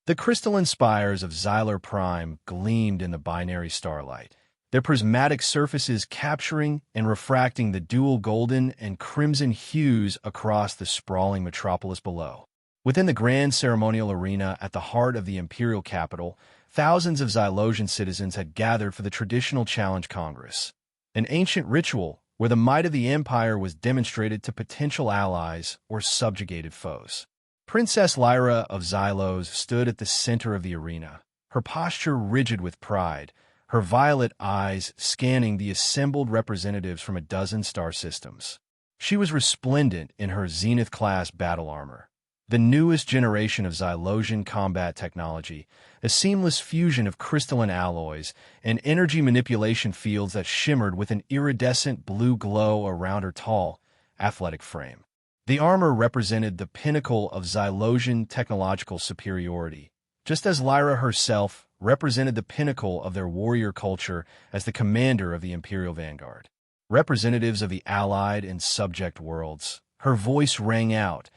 The crystalline spires of Xylar Prime gleamed in the binary starlight, their prismatic surfaces capturing and refracting the dual golden and crimson hues across the sprawling metropolis below. Within the grand ceremonial arena at the heart of the imperial capital, thousands of Xylosian citizens had gathered for the traditional Challenge Congress, an ancient ritual where the might of the empire was demonstrated to potential allies or subjugated foes. Princess Lyra of Xylos stood at the center of the arena, her posture rigid with pride, her violet eyes scanning the assembled representatives from a dozen star systems. She was resplendent in her Zenith-class battle armor, the newest generation of Xylosian combat technology, a seamless fusion of crystalline alloys and energy manipulation fields that shimmered with an iridescent blue glow around her tall, athletic frame. The armor represented the pinnacle of Xylosian technological superiority, just as Lyra herself represented the pinnacle of their warrior culture as the commander of the Imperial Vanguard. Representatives of the allied and subject worlds, her voice rang out,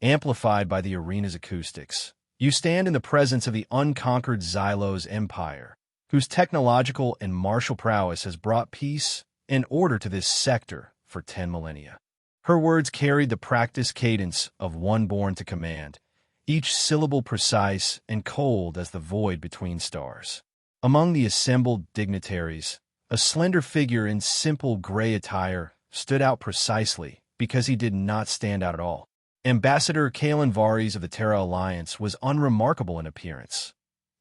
amplified by the arena's acoustics. You stand in the presence of the unconquered Xylos Empire, whose technological and martial prowess has brought peace and order to this sector for 10 millennia. Her words carried the practiced cadence of one born to command, each syllable precise and cold as the void between stars. Among the assembled dignitaries, a slender figure in simple gray attire stood out precisely because he did not stand out at all. Ambassador Kalen Vares of the Terra Alliance was unremarkable in appearance.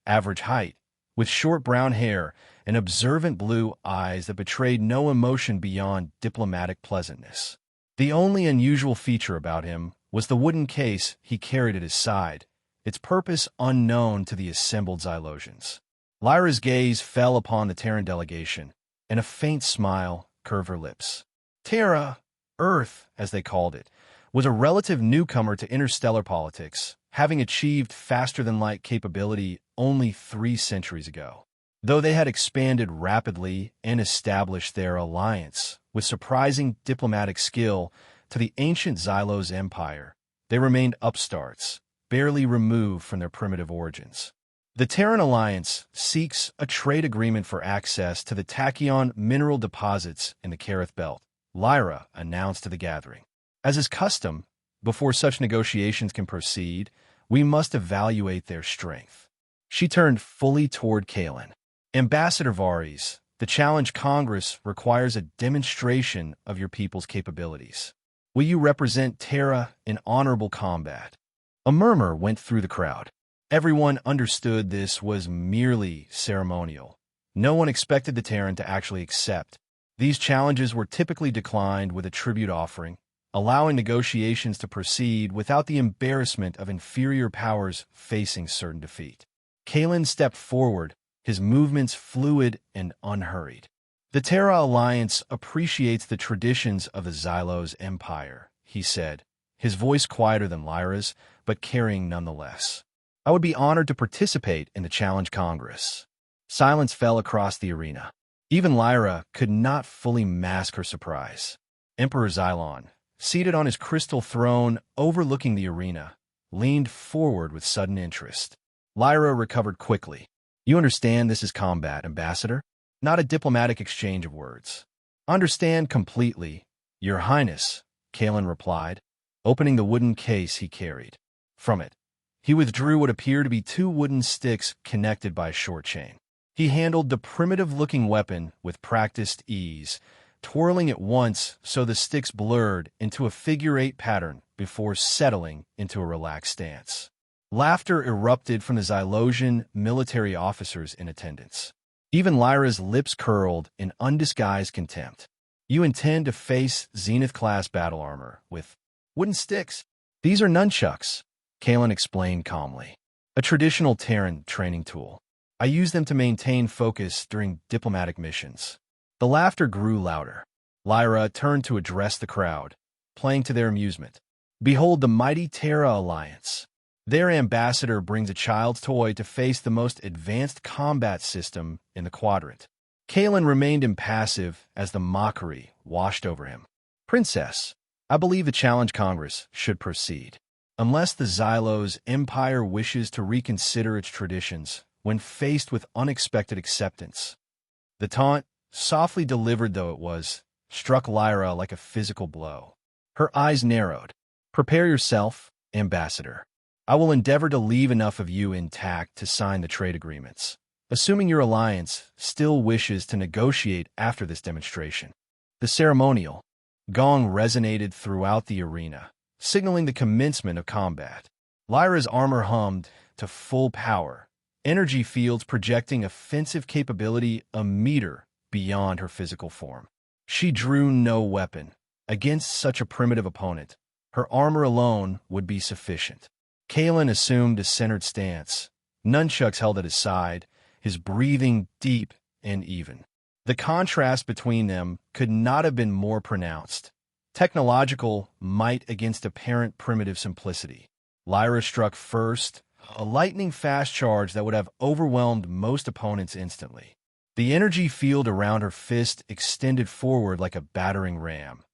Average height, with short brown hair and observant blue eyes that betrayed no emotion beyond diplomatic pleasantness. The only unusual feature about him was the wooden case he carried at his side, its purpose unknown to the assembled Xylosians. Lyra's gaze fell upon the Terran delegation, and a faint smile curved her lips. Terra, Earth, as they called it, was a relative newcomer to interstellar politics, having achieved faster-than-light capability only 3 centuries ago. Though they had expanded rapidly and established their alliance with surprising diplomatic skill to the ancient Xylos Empire, they remained upstarts, barely removed from their primitive origins. The Terran Alliance seeks a trade agreement for access to the tachyon mineral deposits in the Kareth Belt, Lyra announced to the gathering. As is custom, before such negotiations can proceed, we must evaluate their strength. She turned fully toward Kalen. Ambassador Vares, the Challenge Congress requires a demonstration of your people's capabilities. Will you represent Terra in honorable combat? A murmur went through the crowd. Everyone understood this was merely ceremonial. No one expected the Terran to actually accept. These challenges were typically declined with a tribute offering, allowing negotiations to proceed without the embarrassment of inferior powers facing certain defeat. Kalen stepped forward, his movements fluid and unhurried. The Terra Alliance appreciates the traditions of the Xylos Empire, he said, his voice quieter than Lyra's, but carrying nonetheless. I would be honored to participate in the Challenge Congress. Silence fell across the arena. Even Lyra could not fully mask her surprise. Emperor Xylon, seated on his crystal throne overlooking the arena, leaned forward with sudden interest. Lyra recovered quickly. You understand this is combat, Ambassador? Not a diplomatic exchange of words. Understand completely, Your Highness, Kalen replied, opening the wooden case he carried. From it, he withdrew what appeared to be 2 wooden sticks connected by a short chain. He handled the primitive-looking weapon with practiced ease, twirling it once so the sticks blurred into a figure-8 pattern before settling into a relaxed stance. Laughter erupted from the Xylosian military officers in attendance. Even Lyra's lips curled in undisguised contempt. You intend to face Zenith-class battle armor with wooden sticks? These are Nunchucks, Kalen explained calmly. A traditional Terran training tool. I use them to maintain focus during diplomatic missions. The laughter grew louder. Lyra turned to address the crowd, playing to their amusement. Behold the mighty Terra Alliance. Their ambassador brings a child's toy to face the most advanced combat system in the quadrant. Kalen remained impassive as the mockery washed over him. Princess, I believe the Challenge Congress should proceed. unless the Xylos Empire wishes to reconsider its traditions when faced with unexpected acceptance. The taunt, softly delivered though it was, struck Lyra like a physical blow. Her eyes narrowed. "Prepare yourself, Ambassador. I will endeavor to leave enough of you intact to sign the trade agreements, assuming your alliance still wishes to negotiate after this demonstration." The ceremonial gong resonated throughout the arena, signaling the commencement of combat. Lyra's armor hummed to full power, energy fields projecting offensive capability a meter beyond her physical form. She drew no weapon. Against such a primitive opponent, her armor alone would be sufficient. Kalen assumed a centered stance. Nunchucks held at his side, his breathing deep and even. The contrast between them could not have been more pronounced. Technological might against apparent primitive simplicity. Lyra struck first, a lightning-fast charge that would have overwhelmed most opponents instantly. The energy field around her fist extended forward like a battering ram,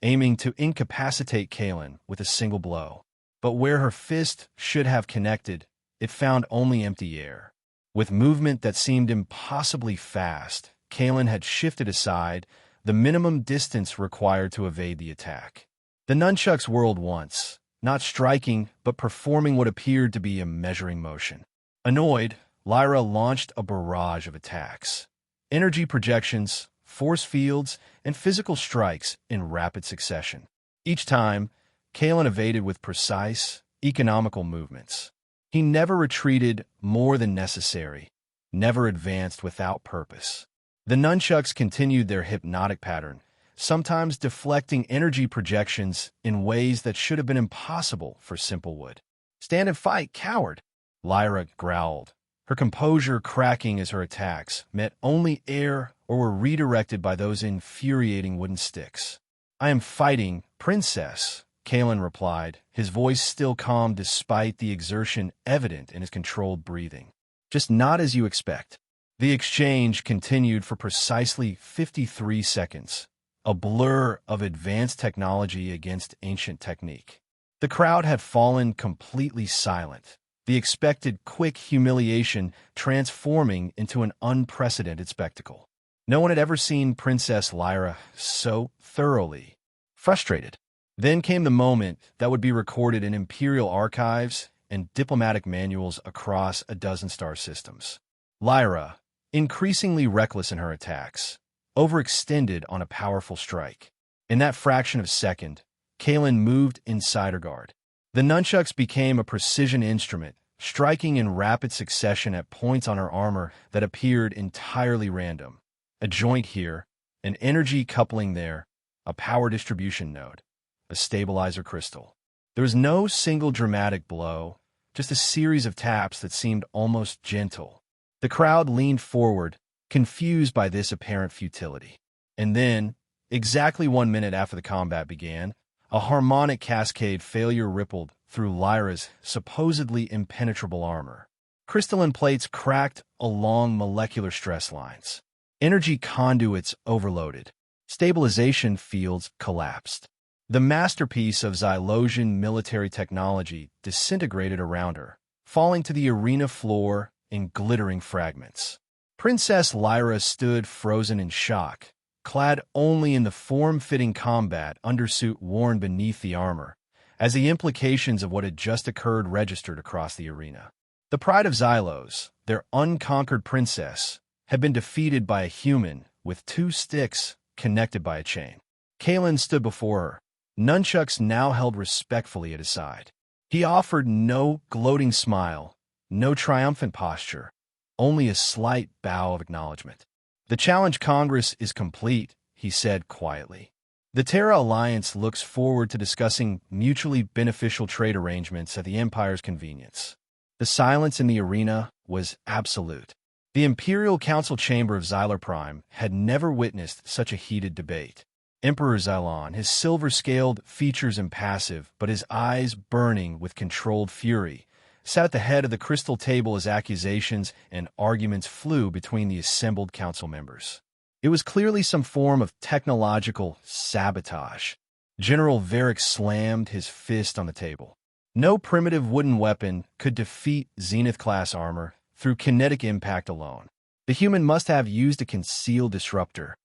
aiming to incapacitate Kalen with a single blow. But where her fist should have connected, it found only empty air. With movement that seemed impossibly fast, Kalen had shifted aside, the minimum distance required to evade the attack. The nunchucks whirled once, not striking, but performing what appeared to be a measuring motion. Annoyed, Lyra launched a barrage of attacks. Energy projections, force fields, and physical strikes in rapid succession. Each time, Kalen evaded with precise, economical movements. He never retreated more than necessary, never advanced without purpose. The nunchucks continued their hypnotic pattern, sometimes deflecting energy projections in ways that should have been impossible for simple wood. "Stand and fight, coward!" Lyra growled, her composure cracking as her attacks met only air or were redirected by those infuriating wooden sticks. "I am fighting, princess," Kalen replied, his voice still calm despite the exertion evident in his controlled breathing. "Just not as you expect." The exchange continued for precisely 53 seconds, a blur of advanced technology against ancient technique. The crowd had fallen completely silent, the expected quick humiliation transforming into an unprecedented spectacle. No one had ever seen Princess Lyra so thoroughly frustrated. Then came the moment that would be recorded in imperial archives and diplomatic manuals across a dozen star systems. Lyra, increasingly reckless in her attacks, overextended on a powerful strike. In that fraction of a second, Kalen moved inside her guard. The nunchucks became a precision instrument, striking in rapid succession at points on her armor that appeared entirely random. A joint here, an energy coupling there, a power distribution node, a stabilizer crystal. There was no single dramatic blow, just a series of taps that seemed almost gentle. The crowd leaned forward, confused by this apparent futility. And then, exactly 1 minute after the combat began, a harmonic cascade failure rippled through Lyra's supposedly impenetrable armor. Crystalline plates cracked along molecular stress lines. Energy conduits overloaded. Stabilization fields collapsed. The masterpiece of Xylosian military technology disintegrated around her, falling to the arena floor in glittering fragments. Princess Lyra stood frozen in shock, clad only in the form-fitting combat undersuit worn beneath the armor, as the implications of what had just occurred registered across the arena. The pride of Xylos, their unconquered princess, had been defeated by a human with 2 sticks connected by a chain. Kalen stood before her, nunchucks now held respectfully at his side. He offered no gloating smile, no triumphant posture, only a slight bow of acknowledgement. "The Challenge Congress is complete," he said quietly. "The Terra Alliance looks forward to discussing mutually beneficial trade arrangements at the Empire's convenience." The silence in the arena was absolute. The Imperial Council chamber of Xylar Prime had never witnessed such a heated debate. Emperor Xylon, his silver-scaled features impassive, but his eyes burning with controlled fury, sat at the head of the crystal table as accusations and arguments flew between the assembled council members. It was clearly some form of technological sabotage. General Varric slammed his fist on the table. No primitive wooden weapon could defeat Zenith-class armor through kinetic impact alone. The human must have used a concealed disruptor.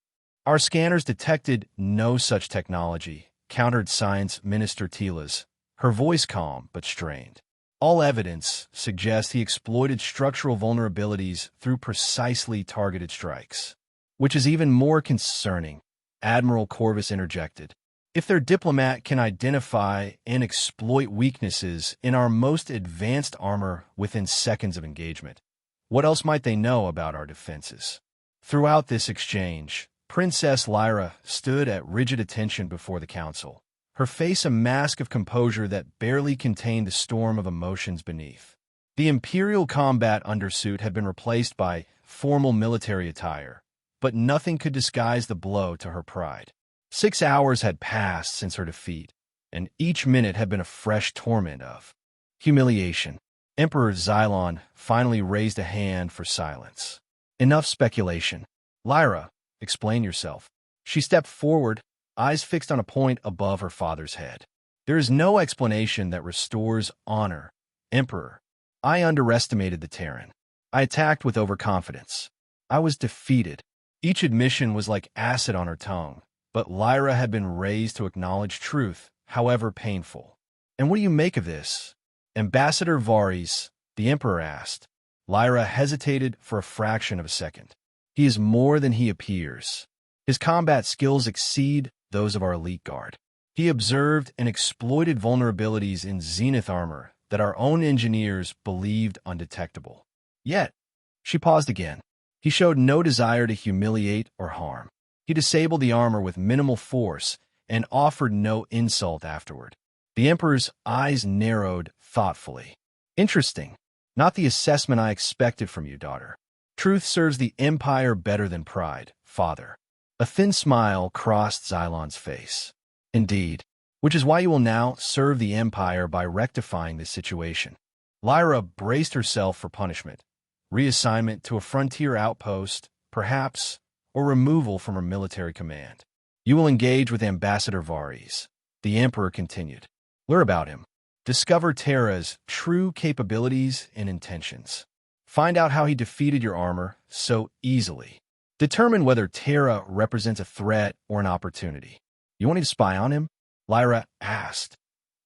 Our scanners detected no such technology, countered Science Minister Tila's, her voice calm but strained. All evidence suggests he exploited structural vulnerabilities through precisely targeted strikes. Which is even more concerning, Admiral Corvus interjected. If their diplomat can identify and exploit weaknesses in our most advanced armor within seconds of engagement, what else might they know about our defenses? Throughout this exchange, Princess Lyra stood at rigid attention before the council, her face a mask of composure that barely contained the storm of emotions beneath. The Imperial combat undersuit had been replaced by formal military attire, but nothing could disguise the blow to her pride. 6 hours had passed since her defeat, and each minute had been a fresh torment of humiliation. Emperor Xylon finally raised a hand for silence. Enough speculation. Lyra, explain yourself. She stepped forward, eyes fixed on a point above her father's head. There is no explanation that restores honor. Emperor, I underestimated the Terran. I attacked with overconfidence. I was defeated. Each admission was like acid on her tongue, but Lyra had been raised to acknowledge truth, however painful. And what do you make of this? Ambassador Varys, the Emperor asked. Lyra hesitated for a fraction of a second. He is more than he appears. His combat skills exceed those of our elite guard. He observed and exploited vulnerabilities in Zenith armor that our own engineers believed undetectable. Yet, she paused again. He showed no desire to humiliate or harm. He disabled the armor with minimal force and offered no insult afterward. The Emperor's eyes narrowed thoughtfully. Interesting. Not the assessment I expected from you, daughter. Truth serves the Empire better than pride, father. A thin smile crossed Xylon's face. Indeed. Which is why you will now serve the Empire by rectifying this situation. Lyra braced herself for punishment. Reassignment to a frontier outpost, perhaps, or removal from her military command. You will engage with Ambassador Varys. The Emperor continued. Learn about him. Discover Terra's true capabilities and intentions. Find out how he defeated your armor so easily. Determine whether Terra represents a threat or an opportunity. You want me to spy on him? Lyra asked,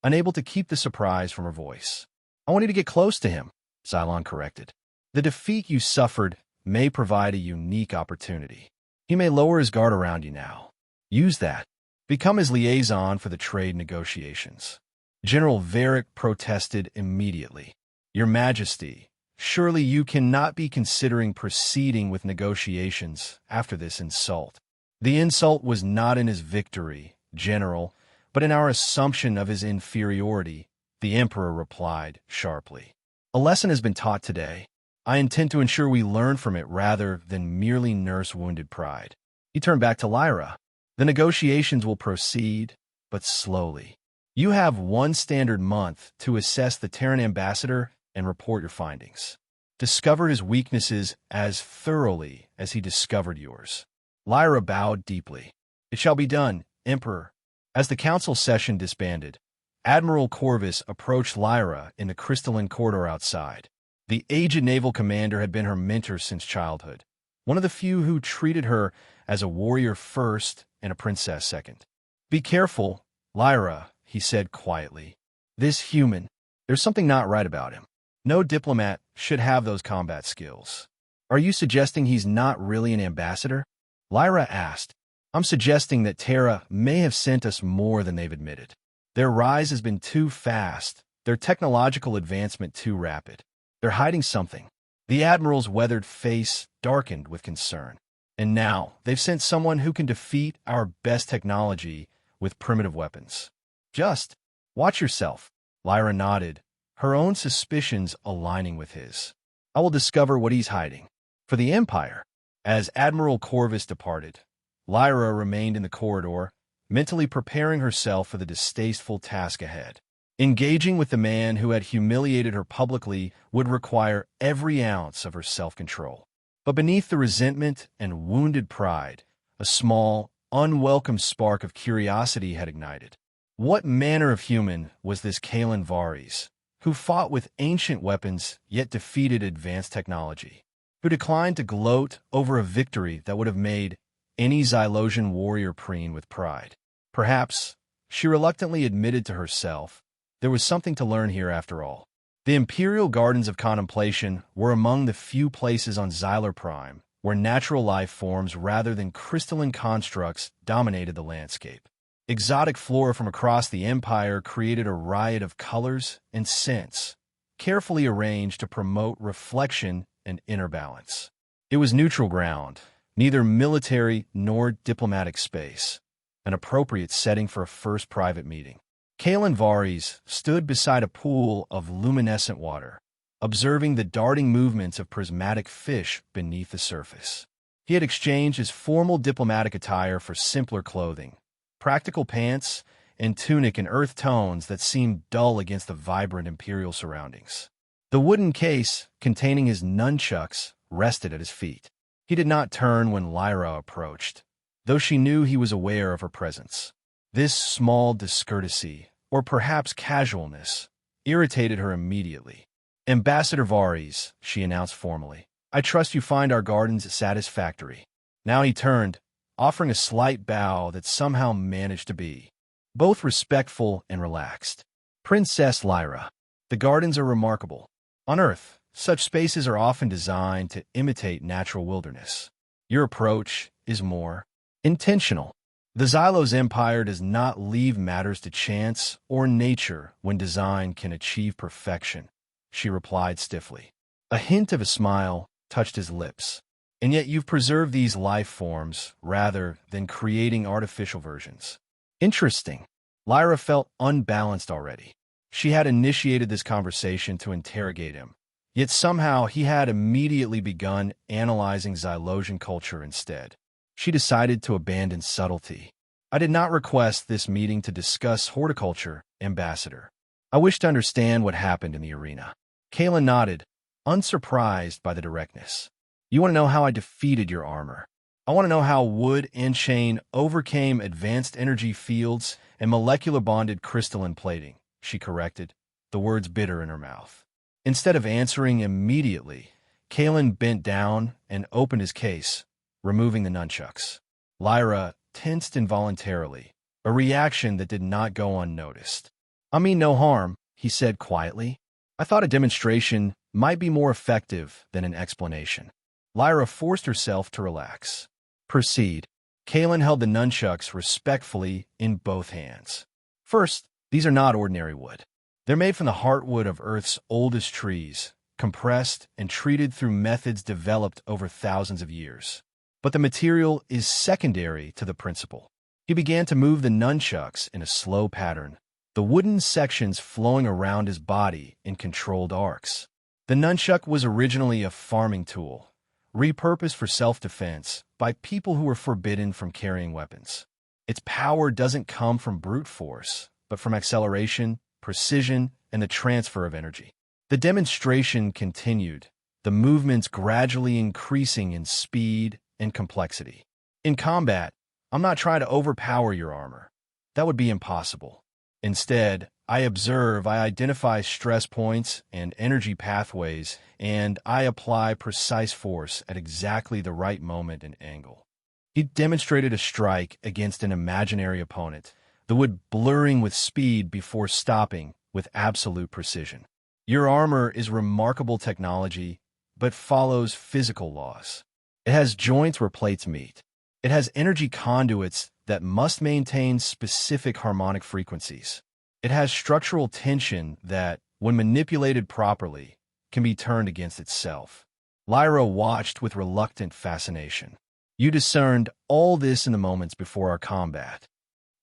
unable to keep the surprise from her voice. I want you to get close to him, Xylon corrected. The defeat you suffered may provide a unique opportunity. He may lower his guard around you now. Use that. Become his liaison for the trade negotiations. General Varric protested immediately. Your Majesty, surely you cannot be considering proceeding with negotiations after this insult. The insult was not in his victory, General, but in our assumption of his inferiority, the Emperor replied sharply. A lesson has been taught today. I intend to ensure we learn from it rather than merely nurse wounded pride. He turned back to Lyra. The negotiations will proceed, but slowly. You have 1 standard month to assess the Terran ambassador and report your findings. Discover his weaknesses as thoroughly as he discovered yours. Lyra bowed deeply. It shall be done, Emperor. As the council session disbanded, Admiral Corvus approached Lyra in the crystalline corridor outside. The aged naval commander had been her mentor since childhood, one of the few who treated her as a warrior first and a princess second. Be careful, Lyra, he said quietly. This human, there's something not right about him. No diplomat should have those combat skills. Are you suggesting he's not really an ambassador? Lyra asked. I'm suggesting that Terra may have sent us more than they've admitted. Their rise has been too fast, their technological advancement too rapid. They're hiding something. The Admiral's weathered face darkened with concern. And now, they've sent someone who can defeat our best technology with primitive weapons. Just watch yourself. Lyra nodded, her own suspicions aligning with his. I will discover what he's hiding. For the Empire. As Admiral Corvus departed, Lyra remained in the corridor, mentally preparing herself for the distasteful task ahead. Engaging with the man who had humiliated her publicly would require every ounce of her self-control. But beneath the resentment and wounded pride, a small, unwelcome spark of curiosity had ignited. What manner of human was this Kalen Vares, who fought with ancient weapons yet defeated advanced technology, who declined to gloat over a victory that would have made any Xylosian warrior preen with pride? Perhaps, she reluctantly admitted to herself, there was something to learn here after all. The Imperial Gardens of Contemplation were among the few places on Xylar Prime where natural life forms rather than crystalline constructs dominated the landscape. Exotic flora from across the Empire created a riot of colors and scents, carefully arranged to promote reflection and inner balance. It was neutral ground, neither military nor diplomatic space, an appropriate setting for a first private meeting. Kalen Vares stood beside a pool of luminescent water, observing the darting movements of prismatic fish beneath the surface. He had exchanged his formal diplomatic attire for simpler clothing, practical pants, and tunic in earth tones that seemed dull against the vibrant imperial surroundings. The wooden case containing his nunchucks rested at his feet. He did not turn when Lyra approached, though she knew he was aware of her presence. This small discourtesy, or perhaps casualness, irritated her immediately. "Ambassador Vares," she announced formally, "I trust you find our gardens satisfactory." Now he turned, offering a slight bow that somehow managed to be both respectful and relaxed. "Princess Lyra, the gardens are remarkable. On Earth, such spaces are often designed to imitate natural wilderness. Your approach is more intentional. The Xylos Empire does not leave matters to chance or nature when design can achieve perfection," she replied stiffly. A hint of a smile touched his lips. "And yet you've preserved these life forms rather than creating artificial versions." Interesting. Lyra felt unbalanced already. She had initiated this conversation to interrogate him, yet somehow he had immediately begun analyzing Xylosian culture instead. She decided to abandon subtlety. "I did not request this meeting to discuss horticulture, Ambassador. I wish to understand what happened in the arena." Kalen nodded, unsurprised by the directness. "You want to know how I defeated your armor? I want to know how wood and chain overcame advanced energy fields and molecular-bonded crystalline plating," she corrected, the words bitter in her mouth. Instead of answering immediately, Kalen bent down and opened his case, removing the nunchucks. Lyra tensed involuntarily, a reaction that did not go unnoticed. "I mean no harm," he said quietly. "I thought a demonstration might be more effective than an explanation." Lyra forced herself to relax. "Proceed." Kalen held the nunchucks respectfully in both hands. "First, these are not ordinary wood. They're made from the heartwood of Earth's oldest trees, compressed and treated through methods developed over thousands of years. But the material is secondary to the principle." He began to move the nunchucks in a slow pattern, the wooden sections flowing around his body in controlled arcs. The nunchuck was originally a farming tool, repurposed for self-defense by people who were forbidden from carrying weapons. Its power doesn't come from brute force, but from acceleration, precision, and the transfer of energy. The demonstration continued, the movements gradually increasing in speed and complexity. "In combat, I'm not trying to overpower your armor. That would be impossible. Instead, I identify stress points and energy pathways, and I apply precise force at exactly the right moment and angle." He demonstrated a strike against an imaginary opponent, the wood blurring with speed before stopping with absolute precision. "Your armor is remarkable technology, but follows physical laws. It has joints where plates meet. It has energy conduits that must maintain specific harmonic frequencies. It has structural tension that, when manipulated properly, can be turned against itself." Lyra watched with reluctant fascination. "You discerned all this in the moments before our combat."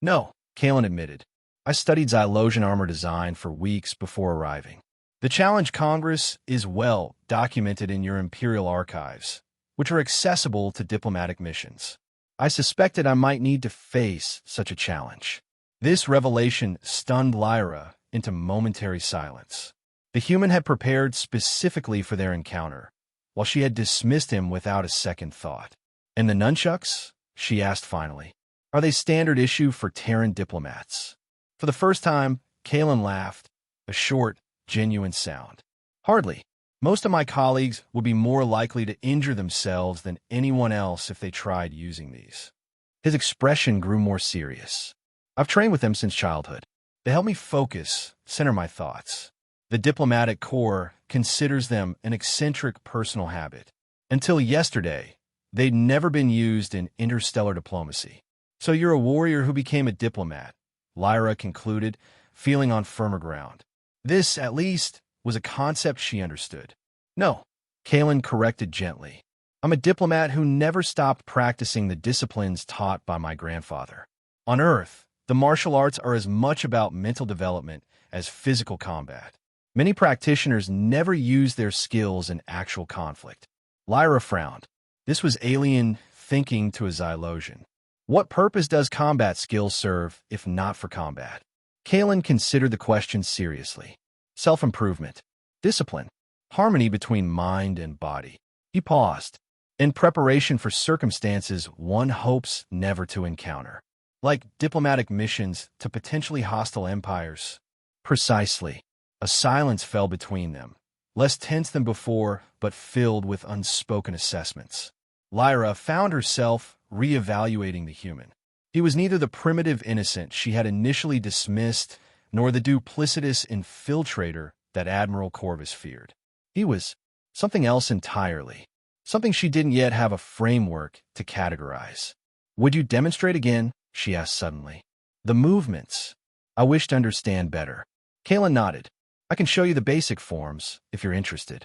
"No," Kalen admitted. "I studied Xylosian armor design for weeks before arriving. The Challenge Congress is well documented in your Imperial archives, which are accessible to diplomatic missions. I suspected I might need to face such a challenge." This revelation stunned Lyra into momentary silence. The human had prepared specifically for their encounter, while she had dismissed him without a second thought. "And the nunchucks?" she asked finally. "Are they standard issue for Terran diplomats?" For the first time, Kalen laughed, a short, genuine sound. Hardly. Most of my colleagues would be more likely to injure themselves than anyone else if they tried using these. His expression grew more serious. I've trained with them since childhood. They help me focus, center my thoughts. The diplomatic corps considers them an eccentric personal habit. Until yesterday, they'd never been used in interstellar diplomacy. So you're a warrior who became a diplomat, Lyra concluded, feeling on firmer ground. This, at least, was a concept she understood. No, Kalen corrected gently. I'm a diplomat who never stopped practicing the disciplines taught by my grandfather. On Earth, the martial arts are as much about mental development as physical combat. Many practitioners never use their skills in actual conflict. Lyra frowned. This was alien thinking to a Xylosian. What purpose does combat skills serve if not for combat? Kalen considered the question seriously. Self-improvement, discipline, harmony between mind and body. He paused. In preparation for circumstances one hopes never to encounter. Like diplomatic missions to potentially hostile empires. Precisely. A silence fell between them, less tense than before, but filled with unspoken assessments. Lyra found herself reevaluating the human. He was neither the primitive innocent she had initially dismissed, nor the duplicitous infiltrator that Admiral Corvus feared. He was something else entirely, something she didn't yet have a framework to categorize. Would you demonstrate again? She asked suddenly. The movements. I wish to understand better. Kalen nodded. I can show you the basic forms, if you're interested.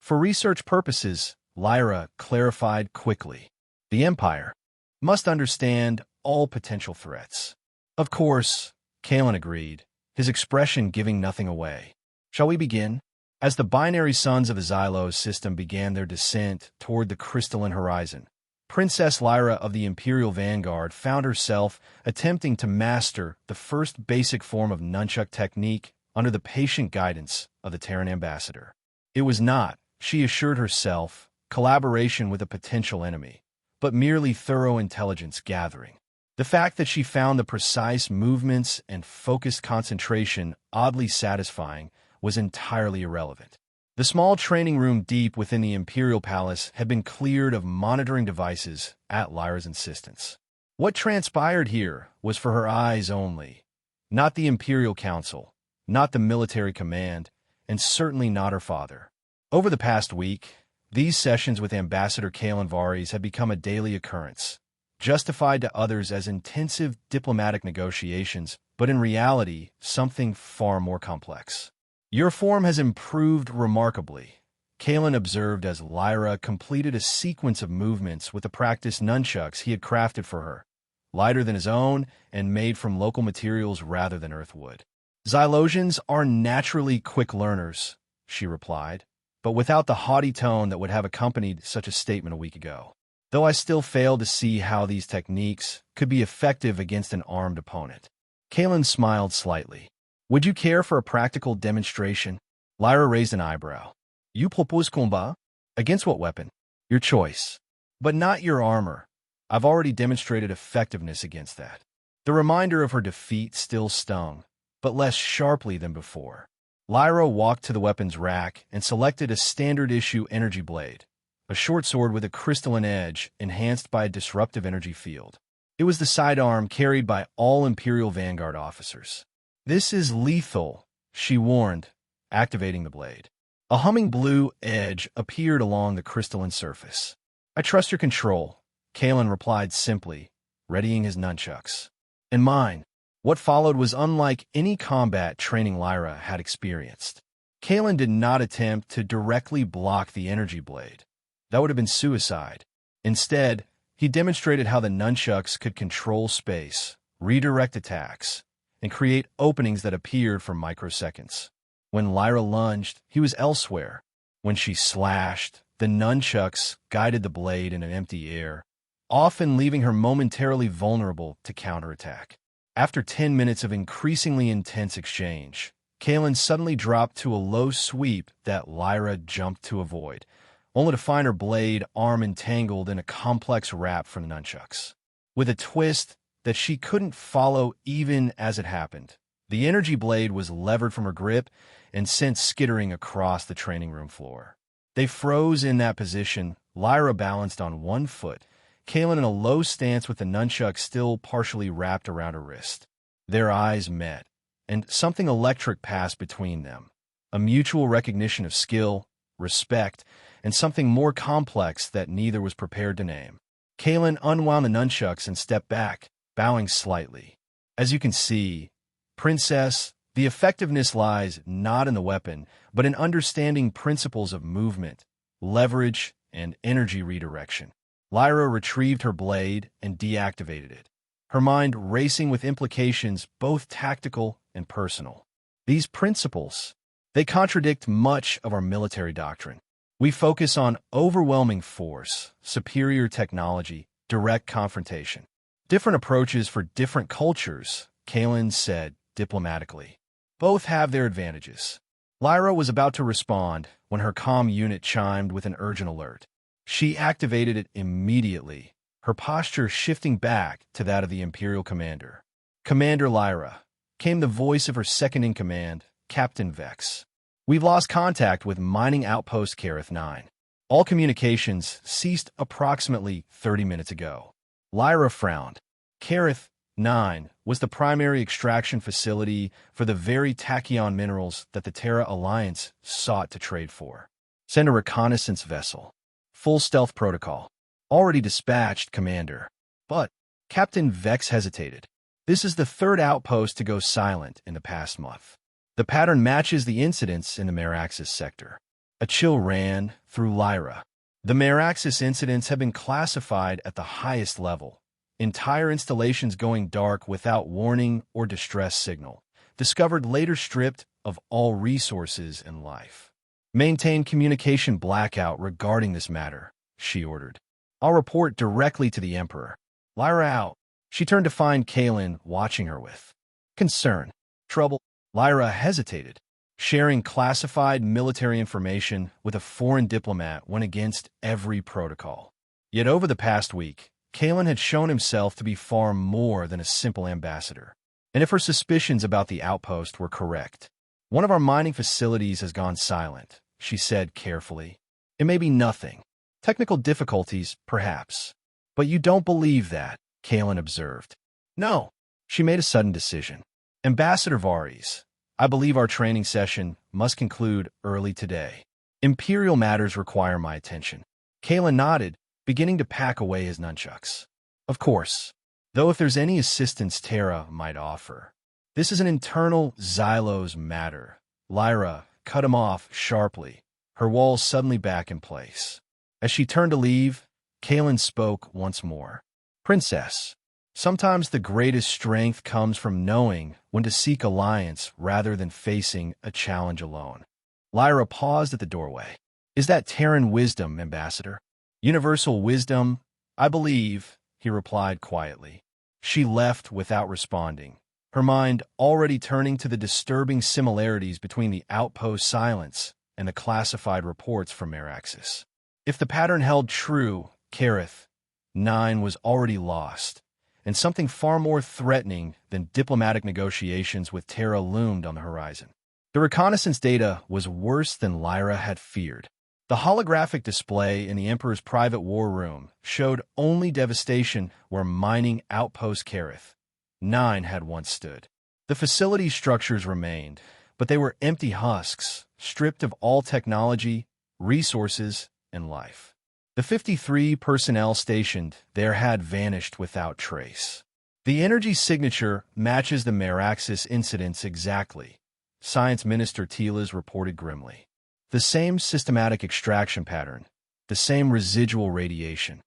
For research purposes, Lyra clarified quickly. The Empire must understand all potential threats. Of course, Kalen agreed, his expression giving nothing away. Shall we begin? As the binary suns of the Xylos system began their descent toward the crystalline horizon, Princess Lyra of the Imperial Vanguard found herself attempting to master the first basic form of nunchuck technique under the patient guidance of the Terran ambassador. It was not, she assured herself, collaboration with a potential enemy, but merely thorough intelligence gathering. The fact that she found the precise movements and focused concentration oddly satisfying was entirely irrelevant. The small training room deep within the Imperial Palace had been cleared of monitoring devices at Lyra's insistence. What transpired here was for her eyes only, not the Imperial Council, not the military command, and certainly not her father. Over the past week, these sessions with Ambassador Kalen Vares had become a daily occurrence, justified to others as intensive diplomatic negotiations, but in reality, something far more complex. Your form has improved remarkably, Kalen observed as Lyra completed a sequence of movements with the practice nunchucks he had crafted for her, lighter than his own and made from local materials rather than earthwood. Xylosians are naturally quick learners, she replied, but without the haughty tone that would have accompanied such a statement a week ago. Though I still fail to see how these techniques could be effective against an armed opponent. Kalen smiled slightly. Would you care for a practical demonstration? Lyra raised an eyebrow. You propose combat? Against what weapon? Your choice. But not your armor. I've already demonstrated effectiveness against that. The reminder of her defeat still stung, but less sharply than before. Lyra walked to the weapons rack and selected a standard-issue energy blade, a short sword with a crystalline edge enhanced by a disruptive energy field. It was the sidearm carried by all Imperial Vanguard officers. This is lethal, she warned, activating the blade. A humming blue edge appeared along the crystalline surface. I trust your control, Kalen replied simply, readying his nunchucks. And mine. What followed was unlike any combat training Lyra had experienced. Kalen did not attempt to directly block the energy blade. That would have been suicide. Instead, he demonstrated how the nunchucks could control space, redirect attacks, and create openings that appeared for microseconds. When Lyra lunged, he was elsewhere. When she slashed, the nunchucks guided the blade in an empty air, often leaving her momentarily vulnerable to counterattack. After 10 minutes of increasingly intense exchange, Kalen suddenly dropped to a low sweep that Lyra jumped to avoid, only to find her blade arm entangled in a complex wrap from the nunchucks. With a twist that she couldn't follow even as it happened. The energy blade was levered from her grip and sent skittering across the training room floor. They froze in that position, Lyra balanced on one foot, Kaelin in a low stance with the nunchuck still partially wrapped around her wrist. Their eyes met, and something electric passed between them. A mutual recognition of skill, respect, and something more complex that neither was prepared to name. Kaelin unwound the nunchucks and stepped back, bowing slightly. As you can see, Princess, the effectiveness lies not in the weapon, but in understanding principles of movement, leverage, and energy redirection. Lyra retrieved her blade and deactivated it, her mind racing with implications both tactical and personal. These principles, they contradict much of our military doctrine. We focus on overwhelming force, superior technology, direct confrontation. Different approaches for different cultures, Kaelin said diplomatically. Both have their advantages. Lyra was about to respond when her comm unit chimed with an urgent alert. She activated it immediately, her posture shifting back to that of the Imperial commander. "Commander Lyra," came the voice of her second-in-command, Captain Vex. "We've lost contact with mining outpost Kareth 9. All communications ceased approximately 30 minutes ago." Lyra frowned. Kareth 9 was the primary extraction facility for the very tachyon minerals that the Terra Alliance sought to trade for. "Send a reconnaissance vessel. Full stealth protocol. Already dispatched, Commander." But Captain Vex hesitated. "This is the third outpost to go silent in the past month. The pattern matches the incidents in the Meraxis sector." A chill ran through Lyra. The Meraxis incidents have been classified at the highest level. Entire installations going dark without warning or distress signal. Discovered later stripped of all resources and life. "Maintain communication blackout regarding this matter," she ordered. "I'll report directly to the Emperor." Lyra out. She turned to find Kaelin watching her with concern. "Trouble?" Lyra hesitated. Sharing classified military information with a foreign diplomat went against every protocol. Yet over the past week, Kaelin had shown himself to be far more than a simple ambassador. And if her suspicions about the outpost were correct, "One of our mining facilities has gone silent," she said carefully. "It may be nothing. Technical difficulties, perhaps. But you don't believe that," Kaelin observed. "No." She made a sudden decision. "Ambassador Varys, I believe our training session must conclude early today. Imperial matters require my attention." Kaelin nodded, beginning to pack away his nunchucks. "Of course. Though if there's any assistance Terra might offer. This is an internal Xylos matter." Lyra cut him off sharply, her walls suddenly back in place. As she turned to leave, Kaelin spoke once more. "Princess, sometimes the greatest strength comes from knowing when to seek alliance rather than facing a challenge alone." Lyra paused at the doorway. "Is that Terran wisdom, Ambassador?" "Universal wisdom, I believe," he replied quietly. She left without responding, her mind already turning to the disturbing similarities between the outpost silence and the classified reports from Meraxis. If the pattern held true, Kareth 9 was already lost, and something far more threatening than diplomatic negotiations with Terra loomed on the horizon. The reconnaissance data was worse than Lyra had feared. The holographic display in the Emperor's private war room showed only devastation where mining outpost Kareth 9 had once stood. The facility's structures remained, but they were empty husks, stripped of all technology, resources, and life. The 53 personnel stationed there had vanished without trace. "The energy signature matches the Meraxis incidents exactly," Science Minister Tilas reported grimly. "The same systematic extraction pattern, the same residual radiation."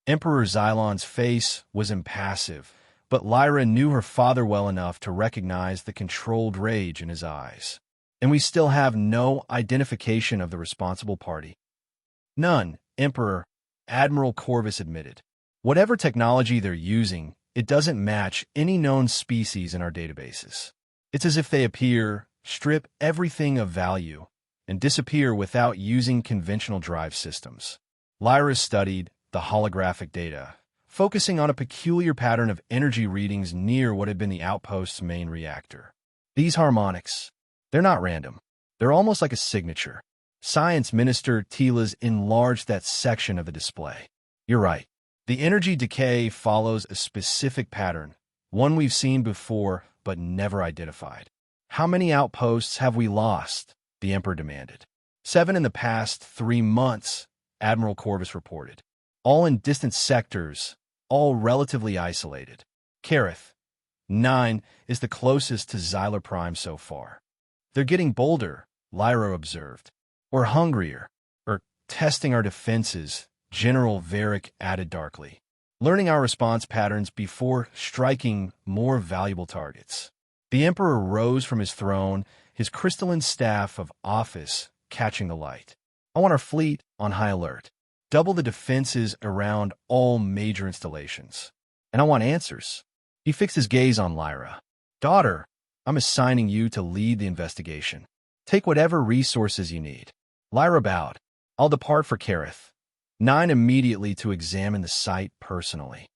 Emperor Xylon's face was impassive, but Lyra knew her father well enough to recognize the controlled rage in his eyes. "And we still have no identification of the responsible party." "None, Emperor," Admiral Corvus admitted. "Whatever technology they're using, it doesn't match any known species in our databases. It's as if they appear, strip everything of value, and disappear without using conventional drive systems." Lyra studied the holographic data, focusing on a peculiar pattern of energy readings near what had been the outpost's main reactor. These harmonics, they're not random. They're almost like a signature. Science Minister Tila's enlarged that section of the display. You're right. The energy decay follows a specific pattern, one we've seen before but never identified. How many outposts have we lost? The Emperor demanded. 7 in the past 3 months, Admiral Corvus reported. All in distant sectors, all relatively isolated. Kareth, 9, is the closest to Xylar Prime so far. They're getting bolder, Lyra observed. Or hungrier, or testing our defenses, General Varric added darkly. Learning our response patterns before striking more valuable targets. The Emperor rose from his throne, his crystalline staff of office catching the light. I want our fleet on high alert. Double the defenses around all major installations. And I want answers. He fixed his gaze on Lyra. Daughter, I'm assigning you to lead the investigation. Take whatever resources you need. Lyra bowed. I'll depart for Kareth. 9 immediately to examine the site personally.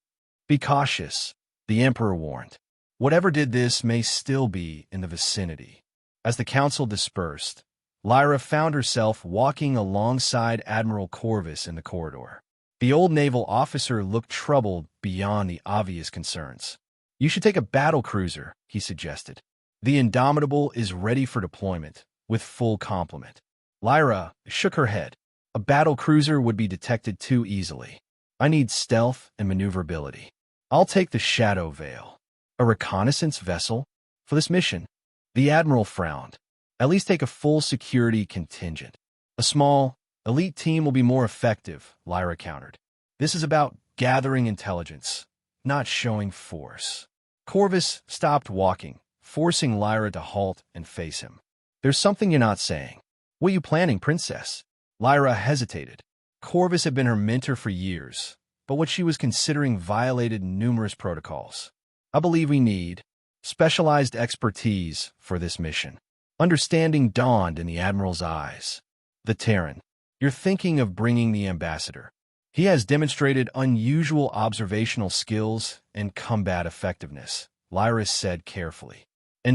Be cautious, the Emperor warned. Whatever did this may still be in the vicinity. As the council dispersed, Lyra found herself walking alongside Admiral Corvus in the corridor. The old naval officer looked troubled beyond the obvious concerns. You should take a battle cruiser, he suggested. The Indomitable is ready for deployment, with full complement. Lyra shook her head. A battle cruiser would be detected too easily. I need stealth and maneuverability. I'll take the Shadow Veil. A reconnaissance vessel? For this mission? The Admiral frowned. At least take a full security contingent. A small, elite team will be more effective, Lyra countered. This is about gathering intelligence, not showing force. Corvus stopped walking, forcing Lyra to halt and face him. There's something you're not saying. What are you planning, Princess? Lyra hesitated. Corvus had been her mentor for years, but what she was considering violated numerous protocols. I believe we need specialized expertise for this mission. Understanding dawned in the Admiral's eyes. The Terran. You're thinking of bringing the ambassador. He has demonstrated unusual observational skills and combat effectiveness, Lyra said carefully.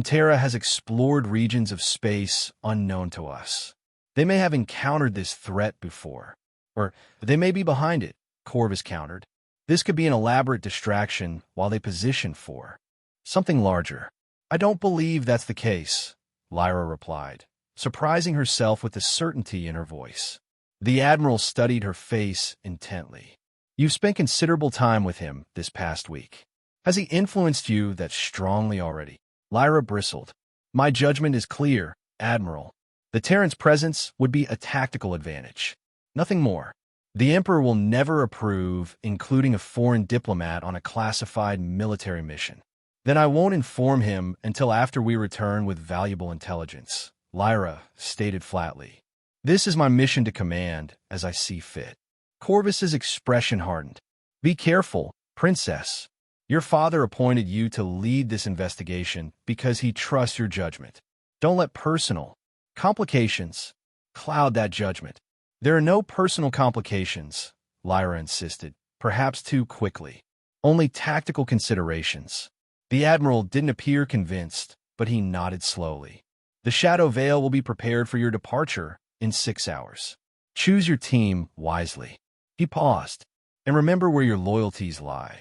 Terra has explored regions of space unknown to us. They may have encountered this threat before. Or they may be behind it, Corvus countered. This could be an elaborate distraction while they position for something larger. I don't believe that's the case, Lyra replied, surprising herself with the certainty in her voice. The Admiral studied her face intently. You've spent considerable time with him this past week. Has he influenced you that strongly already? Lyra bristled. My judgment is clear, Admiral. The Terran's presence would be a tactical advantage. Nothing more. The Emperor will never approve including a foreign diplomat on a classified military mission. Then I won't inform him until after we return with valuable intelligence, Lyra stated flatly. This is my mission to command as I see fit. Corvus's expression hardened. Be careful, Princess. Your father appointed you to lead this investigation because he trusts your judgment. Don't let personal complications cloud that judgment. There are no personal complications, Lyra insisted, perhaps too quickly. Only tactical considerations. The Admiral didn't appear convinced, but he nodded slowly. The Shadow Veil will be prepared for your departure in 6 hours. Choose your team wisely. He paused. And remember where your loyalties lie.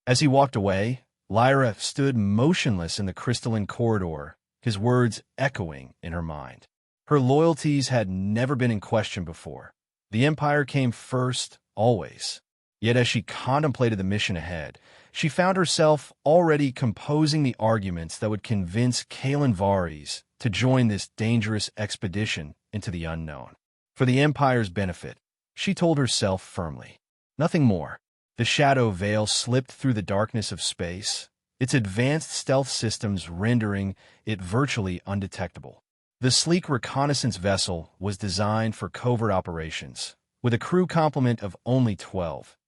As he walked away, Lyra stood motionless in the crystalline corridor, his words echoing in her mind. Her loyalties had never been in question before. The Empire came first, always. Yet as she contemplated the mission ahead, she found herself already composing the arguments that would convince Kalen Varys to join this dangerous expedition into the unknown. For the Empire's benefit, she told herself firmly. Nothing more. The Shadow Veil slipped through the darkness of space, its advanced stealth systems rendering it virtually undetectable. The sleek reconnaissance vessel was designed for covert operations, with a crew complement of only 12,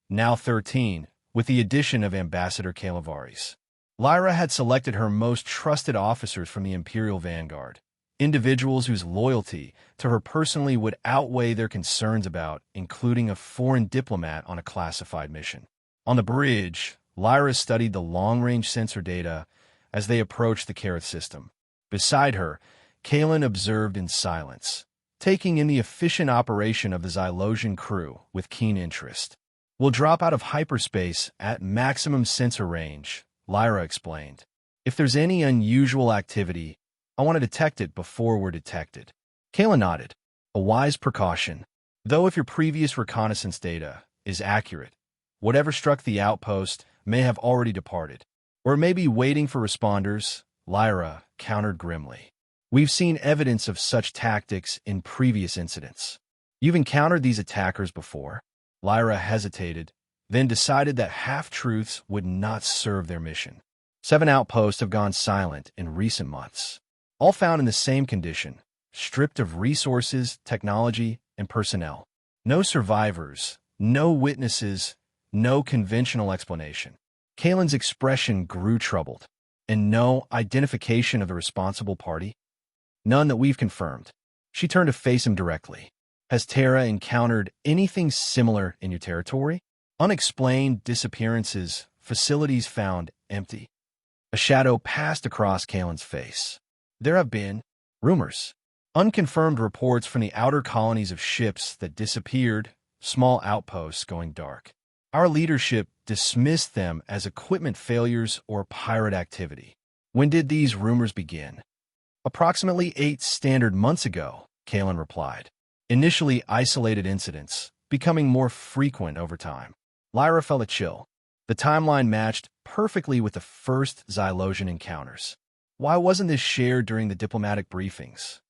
now 13, with the addition of Ambassador Varys. Lyra had selected her most trusted officers from the Imperial Vanguard, individuals whose loyalty to her personally would outweigh their concerns about including a foreign diplomat on a classified mission. On the bridge, Lyra studied the long-range sensor data as they approached the Kareth system. Beside her, Kalen observed in silence, taking in the efficient operation of the Xylosian crew with keen interest. "We'll drop out of hyperspace at maximum sensor range," Lyra explained. "If there's any unusual activity, I want to detect it before we're detected." Kalen nodded. "A wise precaution. Though if your previous reconnaissance data is accurate, whatever struck the outpost may have already departed. Or may be waiting for responders," Lyra countered grimly. "We've seen evidence of such tactics in previous incidents." "You've encountered these attackers before?" Lyra hesitated, then decided that half-truths would not serve their mission. 7 outposts have gone silent in recent months, all found in the same condition, stripped of resources, technology, and personnel. No survivors, no witnesses, no conventional explanation. Kalen's expression grew troubled. "And no identification of the responsible party?" "None that we've confirmed." She turned to face him directly. "Has Terra encountered anything similar in your territory? Unexplained disappearances, facilities found empty." A shadow passed across Kalen's face. "There have been rumors. Unconfirmed reports from the outer colonies of ships that disappeared, small outposts going dark. Our leadership dismissed them as equipment failures or pirate activity." "When did these rumors begin?" "Approximately 8 standard months ago," Kalen replied. "Initially isolated incidents, becoming more frequent over time." Lyra felt a chill. The timeline matched perfectly with the first Xylosian encounters. Why wasn't this shared during the diplomatic briefings?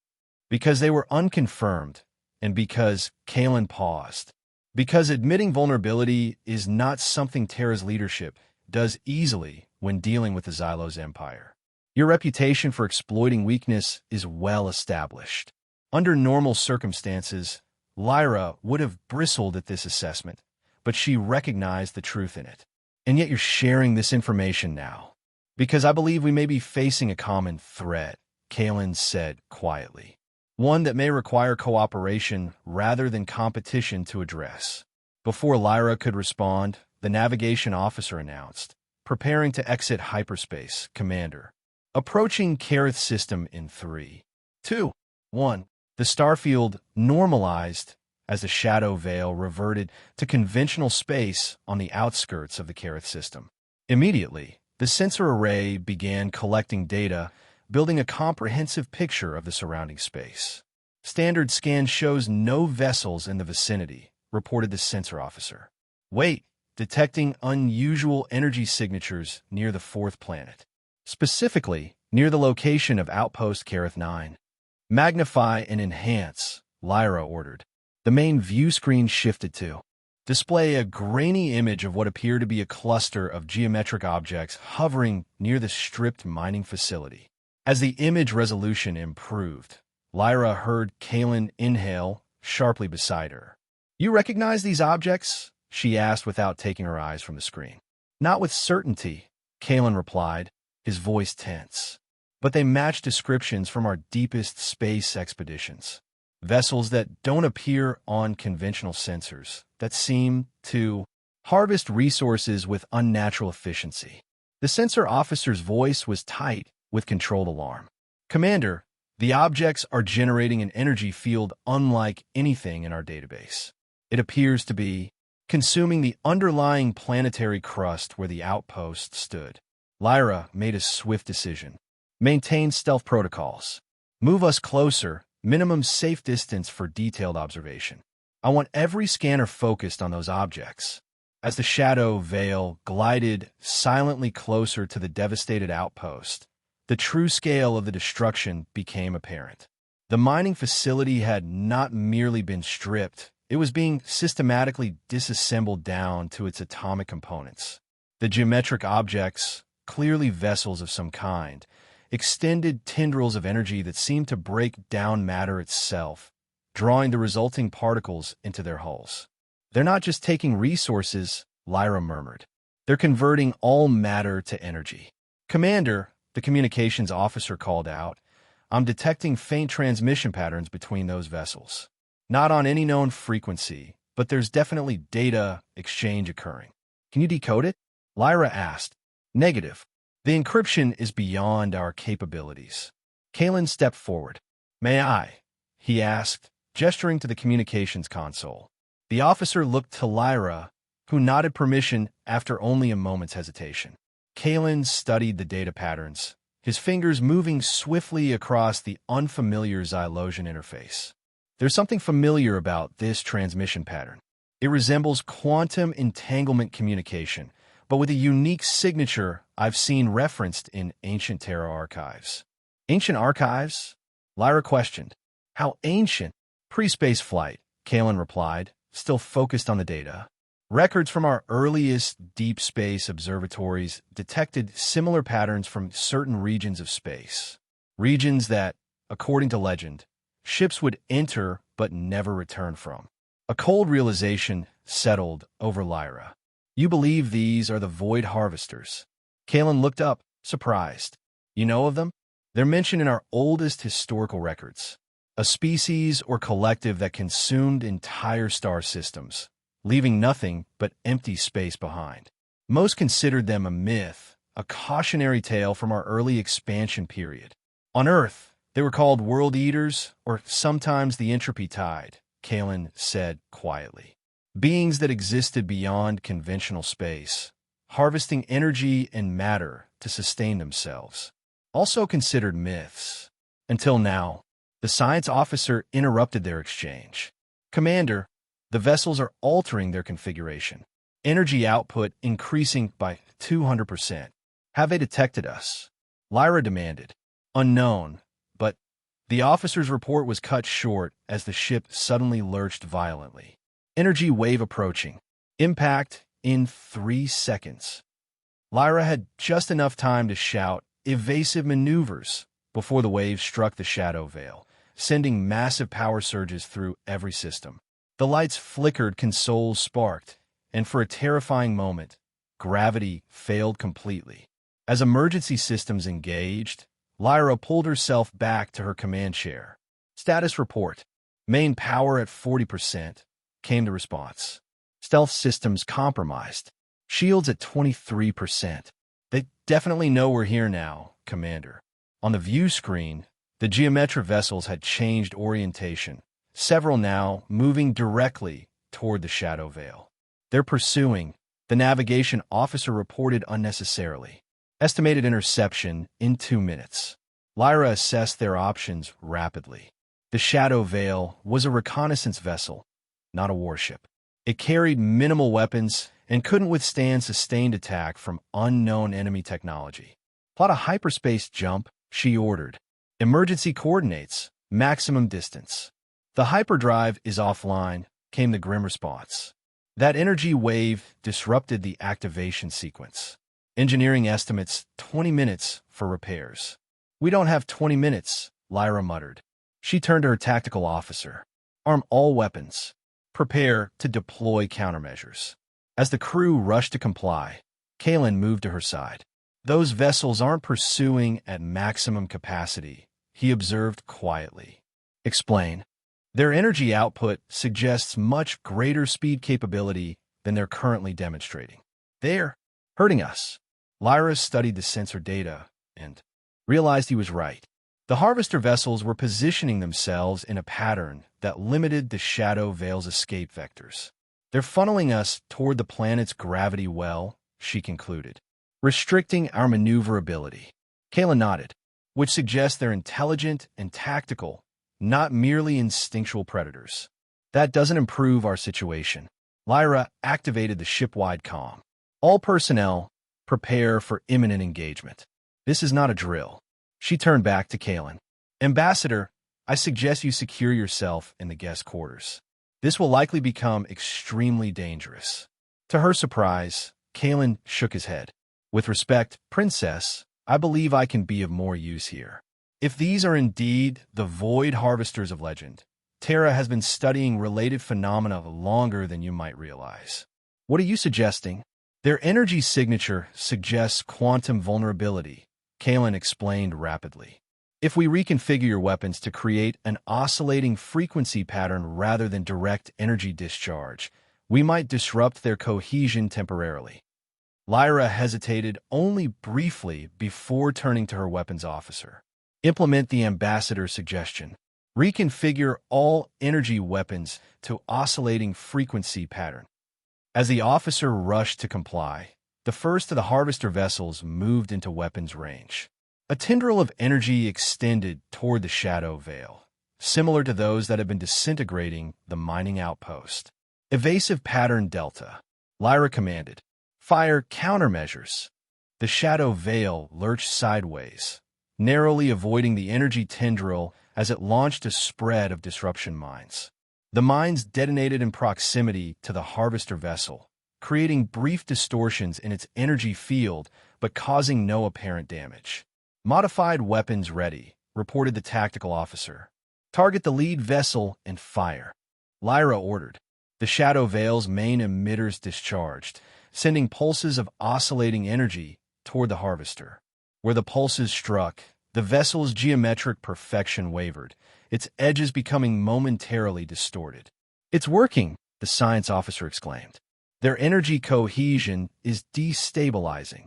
Because they were unconfirmed, and because Kalen paused. Because admitting vulnerability is not something Terra's leadership does easily when dealing with the Xylos Empire. Your reputation for exploiting weakness is well established. Under normal circumstances, Lyra would have bristled at this assessment, but she recognized the truth in it. "And yet you're sharing this information now." "Because I believe we may be facing a common threat," Kalen said quietly. "One that may require cooperation rather than competition to address." Before Lyra could respond, the navigation officer announced, "Preparing to exit hyperspace, Commander. Approaching Kareth system in 3, 2, 1. The starfield normalized as the shadow veil reverted to conventional space on the outskirts of the Kareth system. Immediately, the sensor array began collecting data, building a comprehensive picture of the surrounding space. "Standard scan shows no vessels in the vicinity," reported the sensor officer. "Wait, detecting unusual energy signatures near the 4th planet. Specifically, near the location of Outpost Kareth 9. "Magnify and enhance," Lyra ordered. The main view screen shifted to display a grainy image of what appeared to be a cluster of geometric objects hovering near the stripped mining facility. As the image resolution improved, Lyra heard Kalen inhale sharply beside her. "You recognize these objects?" she asked without taking her eyes from the screen. "Not with certainty," Kalen replied, his voice tense. "But they match descriptions from our deepest space expeditions. Vessels that don't appear on conventional sensors, that seem to harvest resources with unnatural efficiency." The sensor officer's voice was tight with controlled alarm. "Commander, the objects are generating an energy field unlike anything in our database. It appears to be consuming the underlying planetary crust where the outpost stood." Lyra made a swift decision. "Maintain stealth protocols. Move us closer, minimum safe distance for detailed observation. I want every scanner focused on those objects." As the shadow veil glided silently closer to the devastated outpost, the true scale of the destruction became apparent. The mining facility had not merely been stripped, it was being systematically disassembled down to its atomic components. The geometric objects, clearly vessels of some kind, extended tendrils of energy that seemed to break down matter itself, drawing the resulting particles into their hulls. "They're not just taking resources," Lyra murmured. "They're converting all matter to energy." "Commander," the communications officer called out, "I'm detecting faint transmission patterns between those vessels. Not on any known frequency, but there's definitely data exchange occurring." Can you decode it? Lyra asked. Negative. The encryption is beyond our capabilities. Kalen stepped forward. May I? He asked, gesturing to the communications console. The officer looked to Lyra, who nodded permission after only a moment's hesitation. Kalen studied the data patterns, his fingers moving swiftly across the unfamiliar Xylosion interface. There's something familiar about this transmission pattern. It resembles quantum entanglement communication, but with a unique signature I've seen referenced in ancient Terra archives. Ancient archives? Lyra questioned. How ancient? Pre-space flight, Kalen replied, still focused on the data. Records from our earliest deep space observatories detected similar patterns from certain regions of space. Regions that, according to legend, ships would enter but never return from. A cold realization settled over Lyra. You believe these are the Void Harvesters? Kalen looked up, surprised. You know of them? They're mentioned in our oldest historical records. A species or collective that consumed entire star systems, leaving nothing but empty space behind. Most considered them a myth, a cautionary tale from our early expansion period. On Earth, they were called World Eaters, or sometimes the Entropy Tide, Kalen said quietly. Beings that existed beyond conventional space, harvesting energy and matter to sustain themselves. Also considered myths. Until now, the science officer interrupted their exchange. Commander, the vessels are altering their configuration. Energy output increasing by 200%. Have they detected us? Lyra demanded. Unknown, but the officer's report was cut short as the ship suddenly lurched violently. Energy wave approaching. Impact in 3 seconds. Lyra had just enough time to shout evasive maneuvers before the wave struck the shadow veil, sending massive power surges through every system. The lights flickered, consoles sparked, and for a terrifying moment, gravity failed completely. As emergency systems engaged, Lyra pulled herself back to her command chair. Status report. Main power at 40%, came the response. Stealth systems compromised. Shields at 23%. They definitely know we're here now, Commander. On the view screen, the Geometra vessels had changed orientation, several now moving directly toward the shadow veil. They're pursuing, the navigation officer reported unnecessarily. Estimated interception in 2 minutes. Lyra assessed their options rapidly. The shadow veil was a reconnaissance vessel, not a warship. It carried minimal weapons and couldn't withstand sustained attack from unknown enemy technology. Plot a hyperspace jump, she ordered. Emergency coordinates, maximum distance. The hyperdrive is offline, came the grim response. That energy wave disrupted the activation sequence. Engineering estimates 20 minutes for repairs. We don't have 20 minutes, Lyra muttered. She turned to her tactical officer. Arm all weapons. Prepare to deploy countermeasures. As the crew rushed to comply, Kalen moved to her side. Those vessels aren't pursuing at maximum capacity, he observed quietly. Explain. Their energy output suggests much greater speed capability than they're currently demonstrating. They're hurting us. Lyra studied the sensor data and realized he was right. The harvester vessels were positioning themselves in a pattern that limited the shadow veil's escape vectors. They're funneling us toward the planet's gravity well, she concluded, restricting our maneuverability. Kayla nodded, which suggests they're intelligent and tactical, not merely instinctual predators. That doesn't improve our situation. Lyra activated the ship-wide comm. All personnel, prepare for imminent engagement. This is not a drill. She turned back to Kalen. Ambassador, I suggest you secure yourself in the guest quarters. This will likely become extremely dangerous. To her surprise, Kalen shook his head. With respect, Princess, I believe I can be of more use here. If these are indeed the Void Harvesters of legend, Terra has been studying related phenomena longer than you might realize. What are you suggesting? Their energy signature suggests quantum vulnerability, Kalen explained rapidly. If we reconfigure your weapons to create an oscillating frequency pattern rather than direct energy discharge, we might disrupt their cohesion temporarily. Lyra hesitated only briefly before turning to her weapons officer. Implement the ambassador's suggestion. Reconfigure all energy weapons to oscillating frequency pattern. As the officer rushed to comply, the first of the harvester vessels moved into weapons range. A tendril of energy extended toward the shadow veil, similar to those that had been disintegrating the mining outpost. Evasive pattern Delta. Lyra commanded. Fire countermeasures. The shadow veil lurched sideways, narrowly avoiding the energy tendril as it launched a spread of disruption mines. The mines detonated in proximity to the harvester vessel, creating brief distortions in its energy field but causing no apparent damage. Modified weapons ready, reported the tactical officer. Target the lead vessel and fire. Lyra ordered. The shadow veil's main emitters discharged, sending pulses of oscillating energy toward the harvester. Where the pulses struck, the vessel's geometric perfection wavered, its edges becoming momentarily distorted. "It's working," the science officer exclaimed. "Their energy cohesion is destabilizing."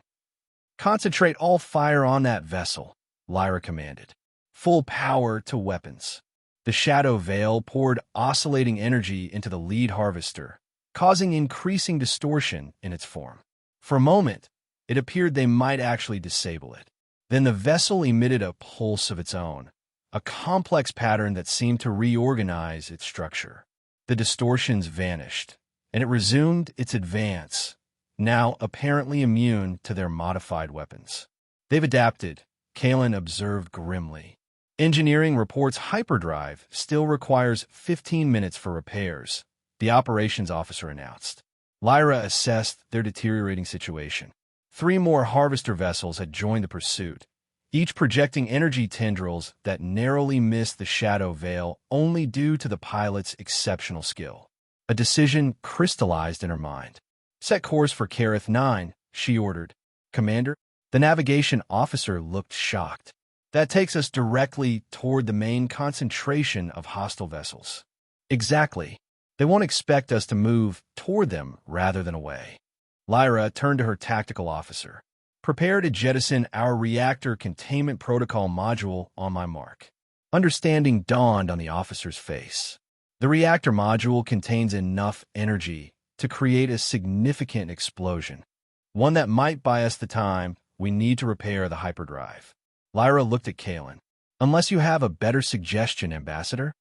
"Concentrate all fire on that vessel," Lyra commanded. "Full power to weapons." The shadow veil poured oscillating energy into the lead harvester, causing increasing distortion in its form. For a moment, it appeared they might actually disable it. Then the vessel emitted a pulse of its own, a complex pattern that seemed to reorganize its structure. The distortions vanished, and it resumed its advance, now apparently immune to their modified weapons. "They've adapted," Kalen observed grimly. "Engineering reports hyperdrive still requires 15 minutes for repairs," the operations officer announced. Lyra assessed their deteriorating situation. 3 more harvester vessels had joined the pursuit, each projecting energy tendrils that narrowly missed the shadow veil only due to the pilot's exceptional skill. A decision crystallized in her mind. "Set course for Kareth 9, she ordered. "Commander?" The navigation officer looked shocked. "That takes us directly toward the main concentration of hostile vessels." "Exactly. They won't expect us to move toward them rather than away." Lyra turned to her tactical officer. "Prepare to jettison our reactor containment protocol module on my mark." Understanding dawned on the officer's face. The reactor module contains enough energy to create a significant explosion, one that might buy us the time we need to repair the hyperdrive. Lyra looked at Kalen. "Unless you have a better suggestion, Ambassador?"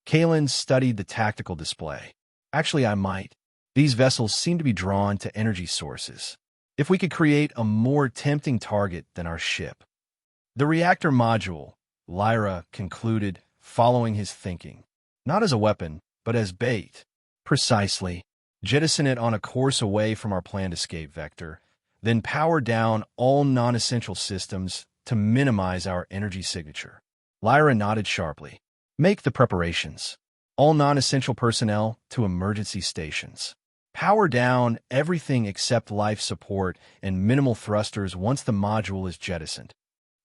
Kalen studied the tactical display. "Actually, I might. These vessels seem to be drawn to energy sources. If we could create a more tempting target than our ship." "The reactor module," Lyra concluded, following his thinking. "Not as a weapon, but as bait." "Precisely. Jettison it on a course away from our planned escape vector, then power down all non-essential systems to minimize our energy signature." Lyra nodded sharply. "Make the preparations. All non-essential personnel to emergency stations. Power down everything except life support and minimal thrusters once the module is jettisoned."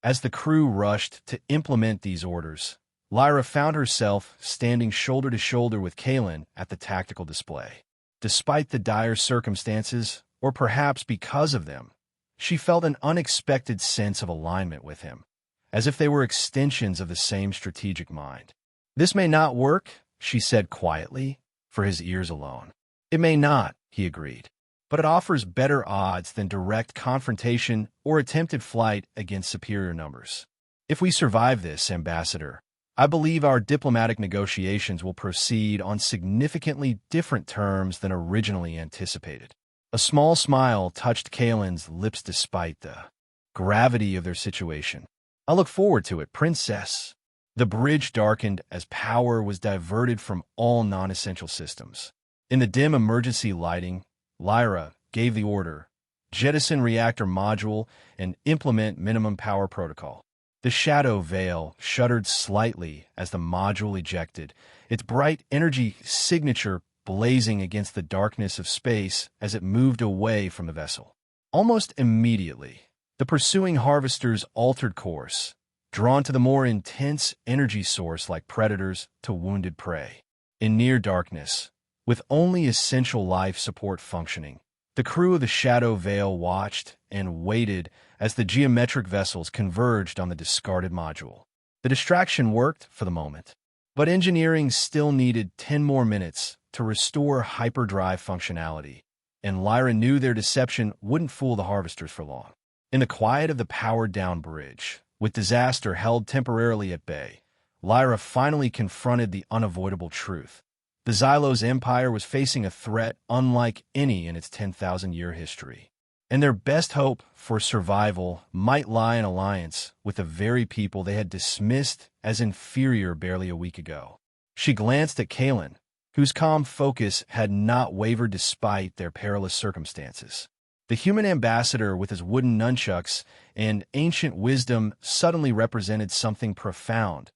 As the crew rushed to implement these orders, Lyra found herself standing shoulder to shoulder with Kalen at the tactical display. Despite the dire circumstances, or perhaps because of them, she felt an unexpected sense of alignment with him, as if they were extensions of the same strategic mind. "This may not work," she said quietly, for his ears alone. "It may not," he agreed, "but it offers better odds than direct confrontation or attempted flight against superior numbers. If we survive this, Ambassador, I believe our diplomatic negotiations will proceed on significantly different terms than originally anticipated." A small smile touched Kalen's lips despite the gravity of their situation. "I look forward to it, Princess." The bridge darkened as power was diverted from all non-essential systems. In the dim emergency lighting, Lyra gave the order, "Jettison reactor module and implement minimum power protocol." The shadow veil shuddered slightly as the module ejected, its bright energy signature blazing against the darkness of space as it moved away from the vessel. Almost immediately, the pursuing harvesters altered course, drawn to the more intense energy source like predators to wounded prey. In near darkness, with only essential life support functioning, The crew of the Shadow Veil watched and waited as the geometric vessels converged on the discarded module. The distraction worked for the moment, but engineering still needed 10 more minutes to restore hyperdrive functionality, and Lyra knew their deception wouldn't fool the harvesters for long. In the quiet of the powered-down bridge, with disaster held temporarily at bay, Lyra finally confronted the unavoidable truth. The Xylos Empire was facing a threat unlike any in its 10,000-year history, and their best hope for survival might lie in alliance with the very people they had dismissed as inferior barely a week ago. She glanced at Kalen, whose calm focus had not wavered despite their perilous circumstances. The human ambassador with his wooden nunchucks and ancient wisdom suddenly represented something profound,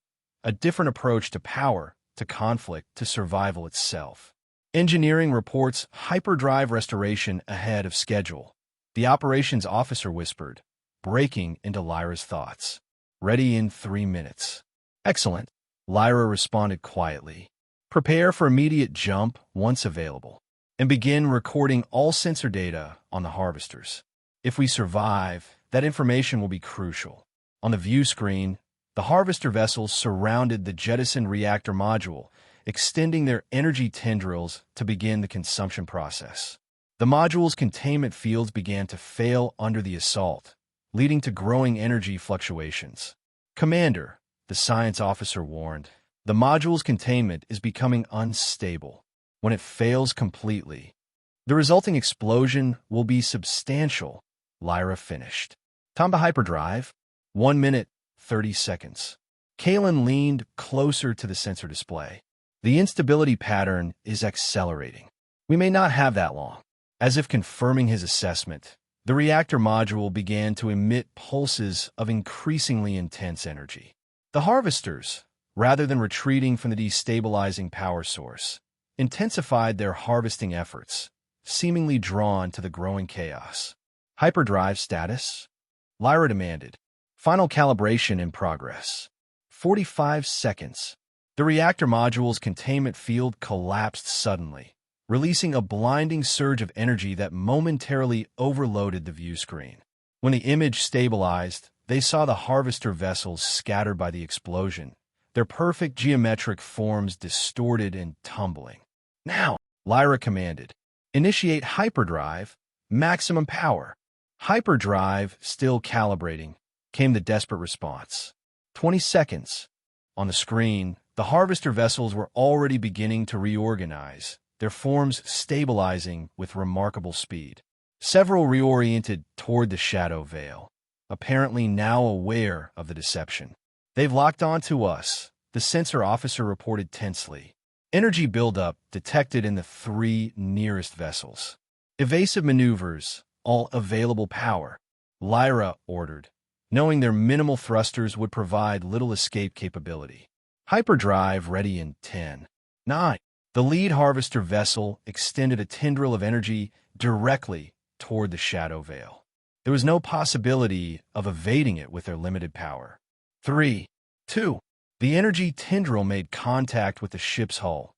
a different approach to power, to conflict, to survival itself. Engineering reports hyperdrive restoration ahead of schedule, the operations officer whispered, breaking into Lyra's thoughts. Ready in 3 minutes. Excellent, Lyra responded quietly. Prepare for immediate jump once available, and begin recording all sensor data on the harvesters. If we survive, that information will be crucial. On the view screen, the harvester vessels surrounded the jettisoned reactor module, extending their energy tendrils to begin the consumption process. The module's containment fields began to fail under the assault, leading to growing energy fluctuations. Commander, the science officer warned, the module's containment is becoming unstable. When it fails completely, the resulting explosion will be substantial, Lyra finished. Time to hyperdrive. 1 minute, 30 seconds. Kalen leaned closer to the sensor display. The instability pattern is accelerating. We may not have that long. As if confirming his assessment, the reactor module began to emit pulses of increasingly intense energy. The harvesters, rather than retreating from the destabilizing power source, intensified their harvesting efforts, seemingly drawn to the growing chaos. Hyperdrive status? Lyra demanded. Final calibration in progress. 45 seconds. The reactor module's containment field collapsed suddenly, releasing a blinding surge of energy that momentarily overloaded the view screen. When the image stabilized, they saw the harvester vessels scattered by the explosion, their perfect geometric forms distorted and tumbling. Now, Lyra commanded. Initiate hyperdrive, maximum power. Hyperdrive still calibrating, came the desperate response. 20 seconds. On the screen, the harvester vessels were already beginning to reorganize, their forms stabilizing with remarkable speed. Several reoriented toward the Shadow Veil, apparently now aware of the deception. They've locked onto us, the sensor officer reported tensely. Energy buildup detected in the 3 nearest vessels. Evasive maneuvers, all available power, Lyra ordered, knowing their minimal thrusters would provide little escape capability. Hyperdrive ready in 10, 9. The lead harvester vessel extended a tendril of energy directly toward the Shadow Veil. There was no possibility of evading it with their limited power. 3, 2. The energy tendril made contact with the ship's hull,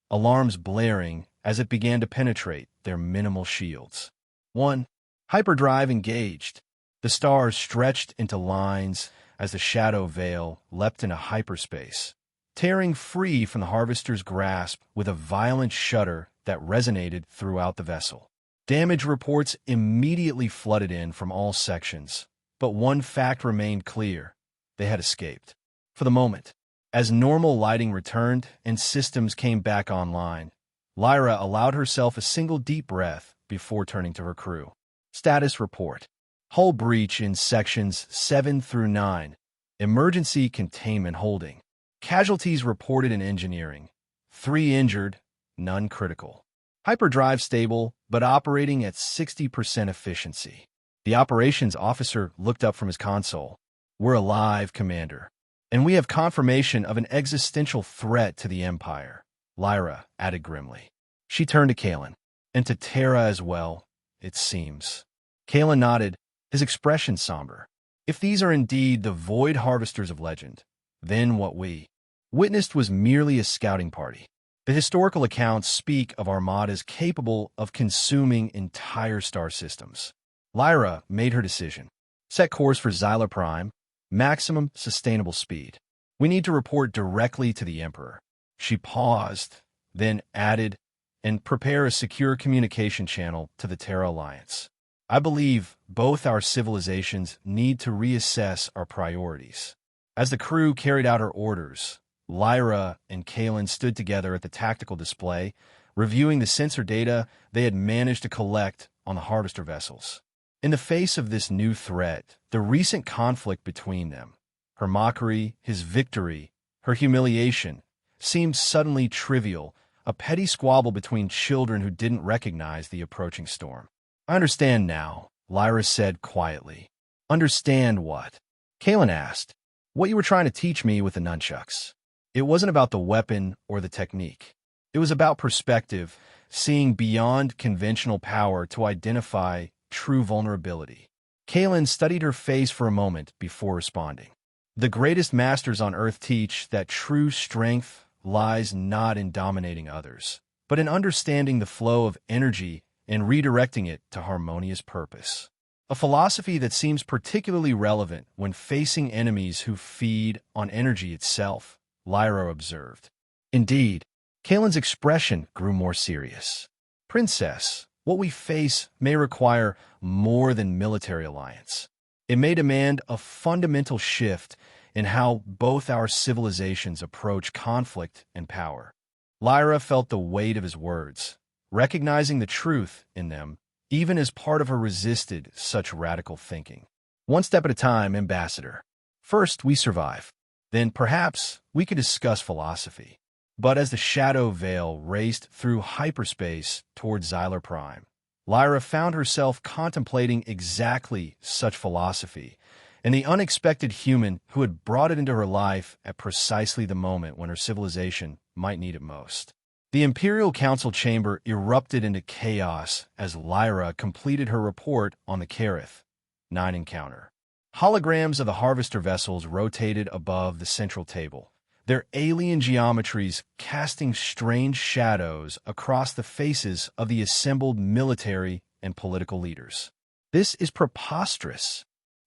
alarms blaring as it began to penetrate their minimal shields. 1. Hyperdrive engaged. The stars stretched into lines as the Shadow Veil leapt into hyperspace, tearing free from the harvester's grasp with a violent shudder that resonated throughout the vessel. Damage reports immediately flooded in from all sections, but one fact remained clear. They had escaped. For the moment, as normal lighting returned and systems came back online, Lyra allowed herself a single deep breath before turning to her crew. Status report. Hull breach in sections 7 through 9. Emergency containment holding. Casualties reported in engineering. 3 injured, none critical. Hyperdrive stable, but operating at 60% efficiency. The operations officer looked up from his console. We're alive, Commander. And we have confirmation of an existential threat to the Empire, Lyra added grimly. She turned to Kalen. And to Terra as well, it seems. Kalen nodded, his expression somber. If these are indeed the void harvesters of legend, then what we witnessed was merely a scouting party. The historical accounts speak of armadas capable of consuming entire star systems. Lyra made her decision. Set course for Xylar Prime, maximum sustainable speed. We need to report directly to the Emperor. She paused, then added, and prepare a secure communication channel to the Terra Alliance. I believe both our civilizations need to reassess our priorities. As the crew carried out her orders, Lyra and Kalen stood together at the tactical display, reviewing the sensor data they had managed to collect on the harvester vessels. In the face of this new threat, the recent conflict between them, her mockery, his victory, her humiliation, seemed suddenly trivial, a petty squabble between children who didn't recognize the approaching storm. I understand now, Lyra said quietly. Understand what? Kalen asked. What you were trying to teach me with the nunchucks. It wasn't about the weapon or the technique. It was about perspective, seeing beyond conventional power to identify true vulnerability. Kalen studied her face for a moment before responding. The greatest masters on Earth teach that true strength lies not in dominating others, but in understanding the flow of energy and redirecting it to harmonious purpose. A philosophy that seems particularly relevant when facing enemies who feed on energy itself, Lyra observed. Indeed, Kalen's expression grew more serious. Princess, what we face may require more than military alliance. It may demand a fundamental shift in how both our civilizations approach conflict and power. Lyra felt the weight of his words, recognizing the truth in them, even as part of her resisted such radical thinking. One step at a time, Ambassador. First, we survive. Then perhaps we could discuss philosophy. But as the shadow veil raced through hyperspace toward Xylar Prime, Lyra found herself contemplating exactly such philosophy and the unexpected human who had brought it into her life at precisely the moment when her civilization might need it most. The Imperial Council chamber erupted into chaos as Lyra completed her report on the Kareth 9 encounter. Holograms of the harvester vessels rotated above the central table, their alien geometries casting strange shadows across the faces of the assembled military and political leaders. This is preposterous,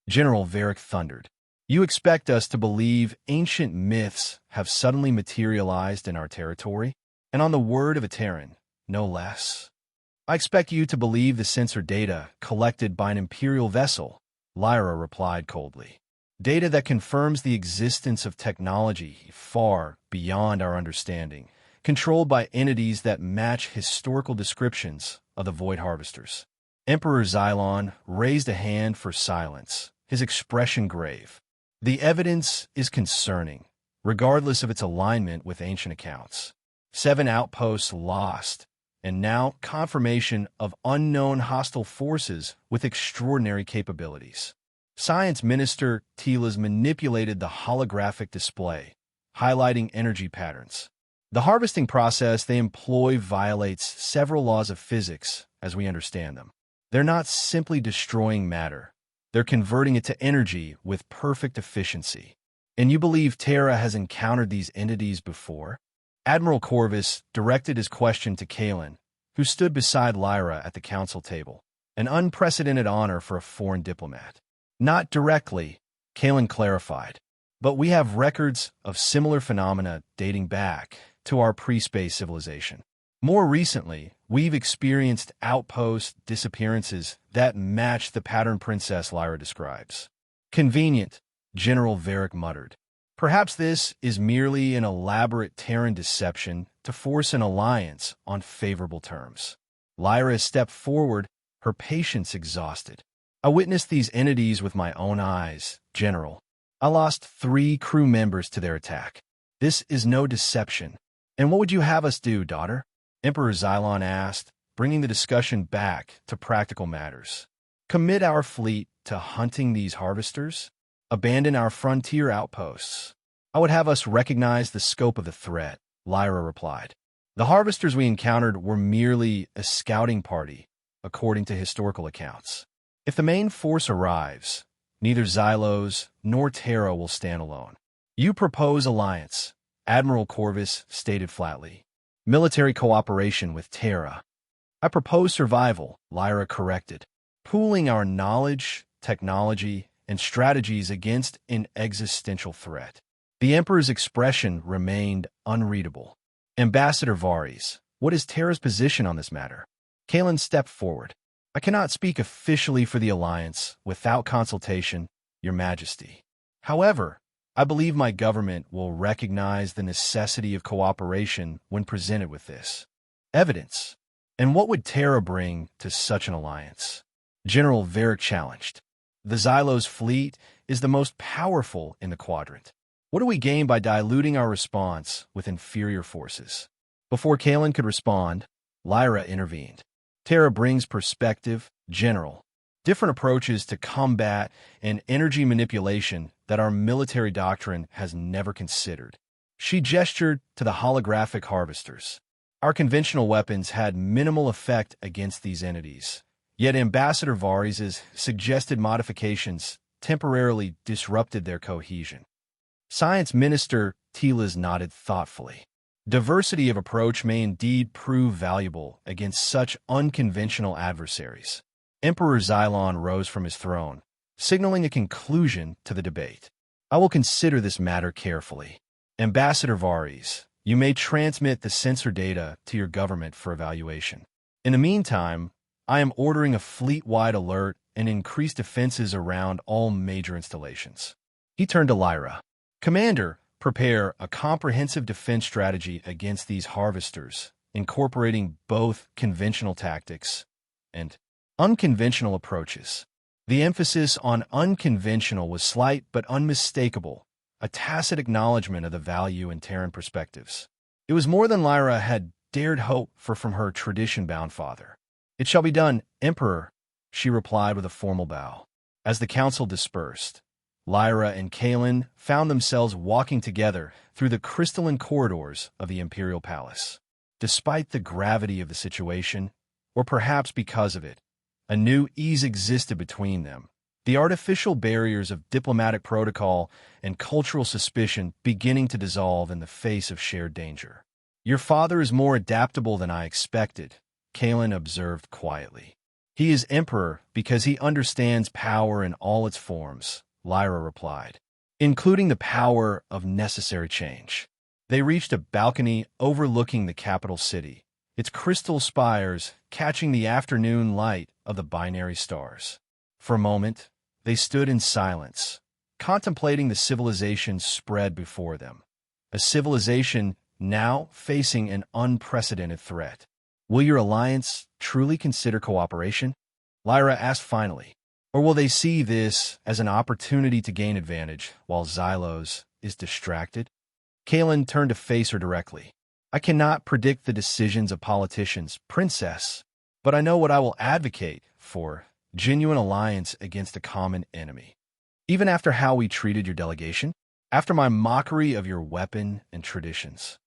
General Varric thundered. You expect us to believe ancient myths have suddenly materialized in our territory? And on the word of a Terran, no less. I expect you to believe the sensor data collected by an Imperial vessel, Lyra replied coldly. Data that confirms the existence of technology far beyond our understanding, controlled by entities that match historical descriptions of the Void Harvesters. Emperor Xylon raised a hand for silence, his expression grave. The evidence is concerning, regardless of its alignment with ancient accounts. 7 outposts lost, and now confirmation of unknown hostile forces with extraordinary capabilities. Science Minister Tila's manipulated the holographic display, highlighting energy patterns. The harvesting process they employ violates several laws of physics as we understand them. They're not simply destroying matter. They're converting it to energy with perfect efficiency. And you believe Terra has encountered these entities before? Admiral Corvus directed his question to Kalen, who stood beside Lyra at the council table, an unprecedented honor for a foreign diplomat. Not directly, Kalen clarified, but we have records of similar phenomena dating back to our pre-space civilization. More recently, we've experienced outpost disappearances that match the pattern Princess Lyra describes. Convenient, General Varric muttered. Perhaps this is merely an elaborate Terran deception to force an alliance on favorable terms. Lyra stepped forward, her patience exhausted. I witnessed these entities with my own eyes, General. I lost 3 crew members to their attack. This is no deception. And what would you have us do, daughter? Emperor Xylon asked, bringing the discussion back to practical matters. Commit our fleet to hunting these harvesters? Abandon our frontier outposts? I would have us recognize the scope of the threat, Lyra replied. The harvesters we encountered were merely a scouting party, according to historical accounts. If the main force arrives, neither Xylos nor Terra will stand alone. You propose alliance, Admiral Corvus stated flatly. Military cooperation with Terra. I propose survival, Lyra corrected. Pooling our knowledge, technology, and strategies against an existential threat. The Emperor's expression remained unreadable. Ambassador Varys, what is Terra's position on this matter? Kalen stepped forward. I cannot speak officially for the Alliance without consultation, Your Majesty. However, I believe my government will recognize the necessity of cooperation when presented with this evidence. And what would Terra bring to such an alliance? General Varric challenged. The Xylos fleet is the most powerful in the quadrant. What do we gain by diluting our response with inferior forces? Before Kalen could respond, Lyra intervened. Terra brings perspective, General. Different approaches to combat and energy manipulation that our military doctrine has never considered. She gestured to the holographic harvesters. Our conventional weapons had minimal effect against these entities, yet Ambassador Varys' suggested modifications temporarily disrupted their cohesion. Science Minister Tilas nodded thoughtfully. Diversity of approach may indeed prove valuable against such unconventional adversaries. Emperor Xylon rose from his throne, signaling a conclusion to the debate. I will consider this matter carefully. Ambassador Varys, you may transmit the sensor data to your government for evaluation. In the meantime, I am ordering a fleet-wide alert and increased defenses around all major installations. He turned to Lyra. Commander, prepare a comprehensive defense strategy against these harvesters, incorporating both conventional tactics and unconventional approaches. The emphasis on unconventional was slight but unmistakable, a tacit acknowledgement of the value in Terran perspectives. It was more than Lyra had dared hope for from her tradition-bound father. It shall be done, Emperor, she replied with a formal bow. As the council dispersed, Lyra and Kalen found themselves walking together through the crystalline corridors of the Imperial Palace. Despite the gravity of the situation, or perhaps because of it, a new ease existed between them. The artificial barriers of diplomatic protocol and cultural suspicion beginning to dissolve in the face of shared danger. Your father is more adaptable than I expected, Kalen observed quietly. He is emperor because he understands power in all its forms, Lyra replied, including the power of necessary change. They reached a balcony overlooking the capital city, its crystal spires catching the afternoon light of the binary stars. For a moment, they stood in silence, contemplating the civilization spread before them, a civilization now facing an unprecedented threat. Will your alliance truly consider cooperation? Lyra asked finally. Or will they see this as an opportunity to gain advantage while Xylos is distracted? Kalen turned to face her directly. I cannot predict the decisions of politicians, Princess, but I know what I will advocate for: genuine alliance against a common enemy. Even after how we treated your delegation? After my mockery of your weapon and traditions?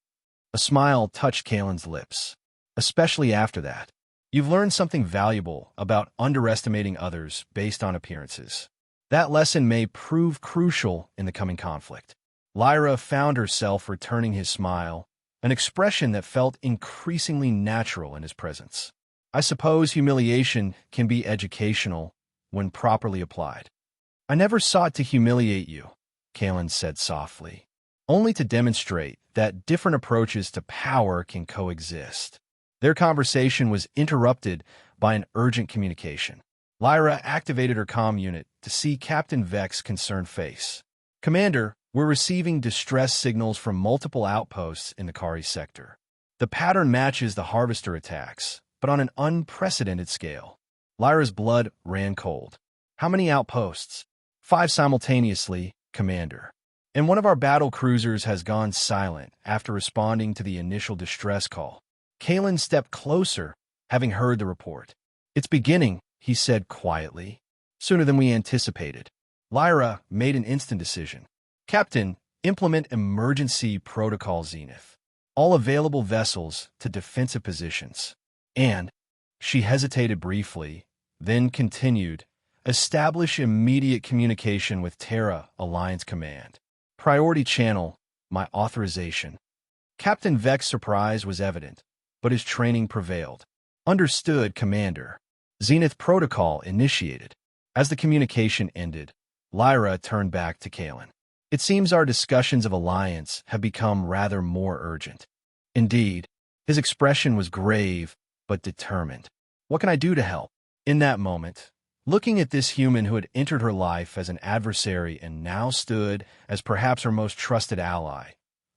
A smile touched Kalen's lips. Especially after that. You've learned something valuable about underestimating others based on appearances. That lesson may prove crucial in the coming conflict. Lyra found herself returning his smile, an expression that felt increasingly natural in his presence. I suppose humiliation can be educational when properly applied. I never sought to humiliate you, Kalen said softly, only to demonstrate that different approaches to power can coexist. Their conversation was interrupted by an urgent communication. Lyra activated her comm unit to see Captain Vex's concerned face. Commander, we're receiving distress signals from multiple outposts in the Kari sector. The pattern matches the harvester attacks, but on an unprecedented scale. Lyra's blood ran cold. How many outposts? 5 simultaneously, Commander. And one of our battle cruisers has gone silent after responding to the initial distress call. Kalen stepped closer, having heard the report. It's beginning, he said quietly. Sooner than we anticipated. Lyra made an instant decision. Captain, implement emergency protocol Zenith. All available vessels to defensive positions. And, she hesitated briefly, then continued, establish immediate communication with Terra Alliance Command. Priority channel, my authorization. Captain Vex's surprise was evident, but his training prevailed. Understood, Commander. Zenith Protocol initiated. As the communication ended, Lyra turned back to Kalen. It seems our discussions of alliance have become rather more urgent. Indeed, his expression was grave but determined. What can I do to help? In that moment, looking at this human who had entered her life as an adversary and now stood as perhaps her most trusted ally,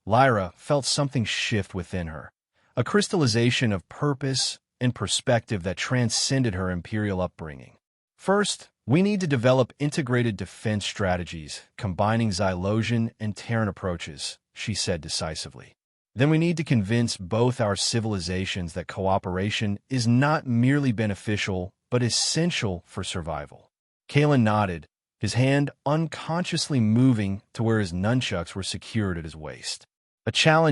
Lyra felt something shift within her, a crystallization of purpose and perspective that transcended her imperial upbringing. First, we need to develop integrated defense strategies, combining Xylosian and Terran approaches, she said decisively. Then we need to convince both our civilizations that cooperation is not merely beneficial, but essential for survival. Kalen nodded, his hand unconsciously moving to where his nunchucks were secured at his waist. A challenge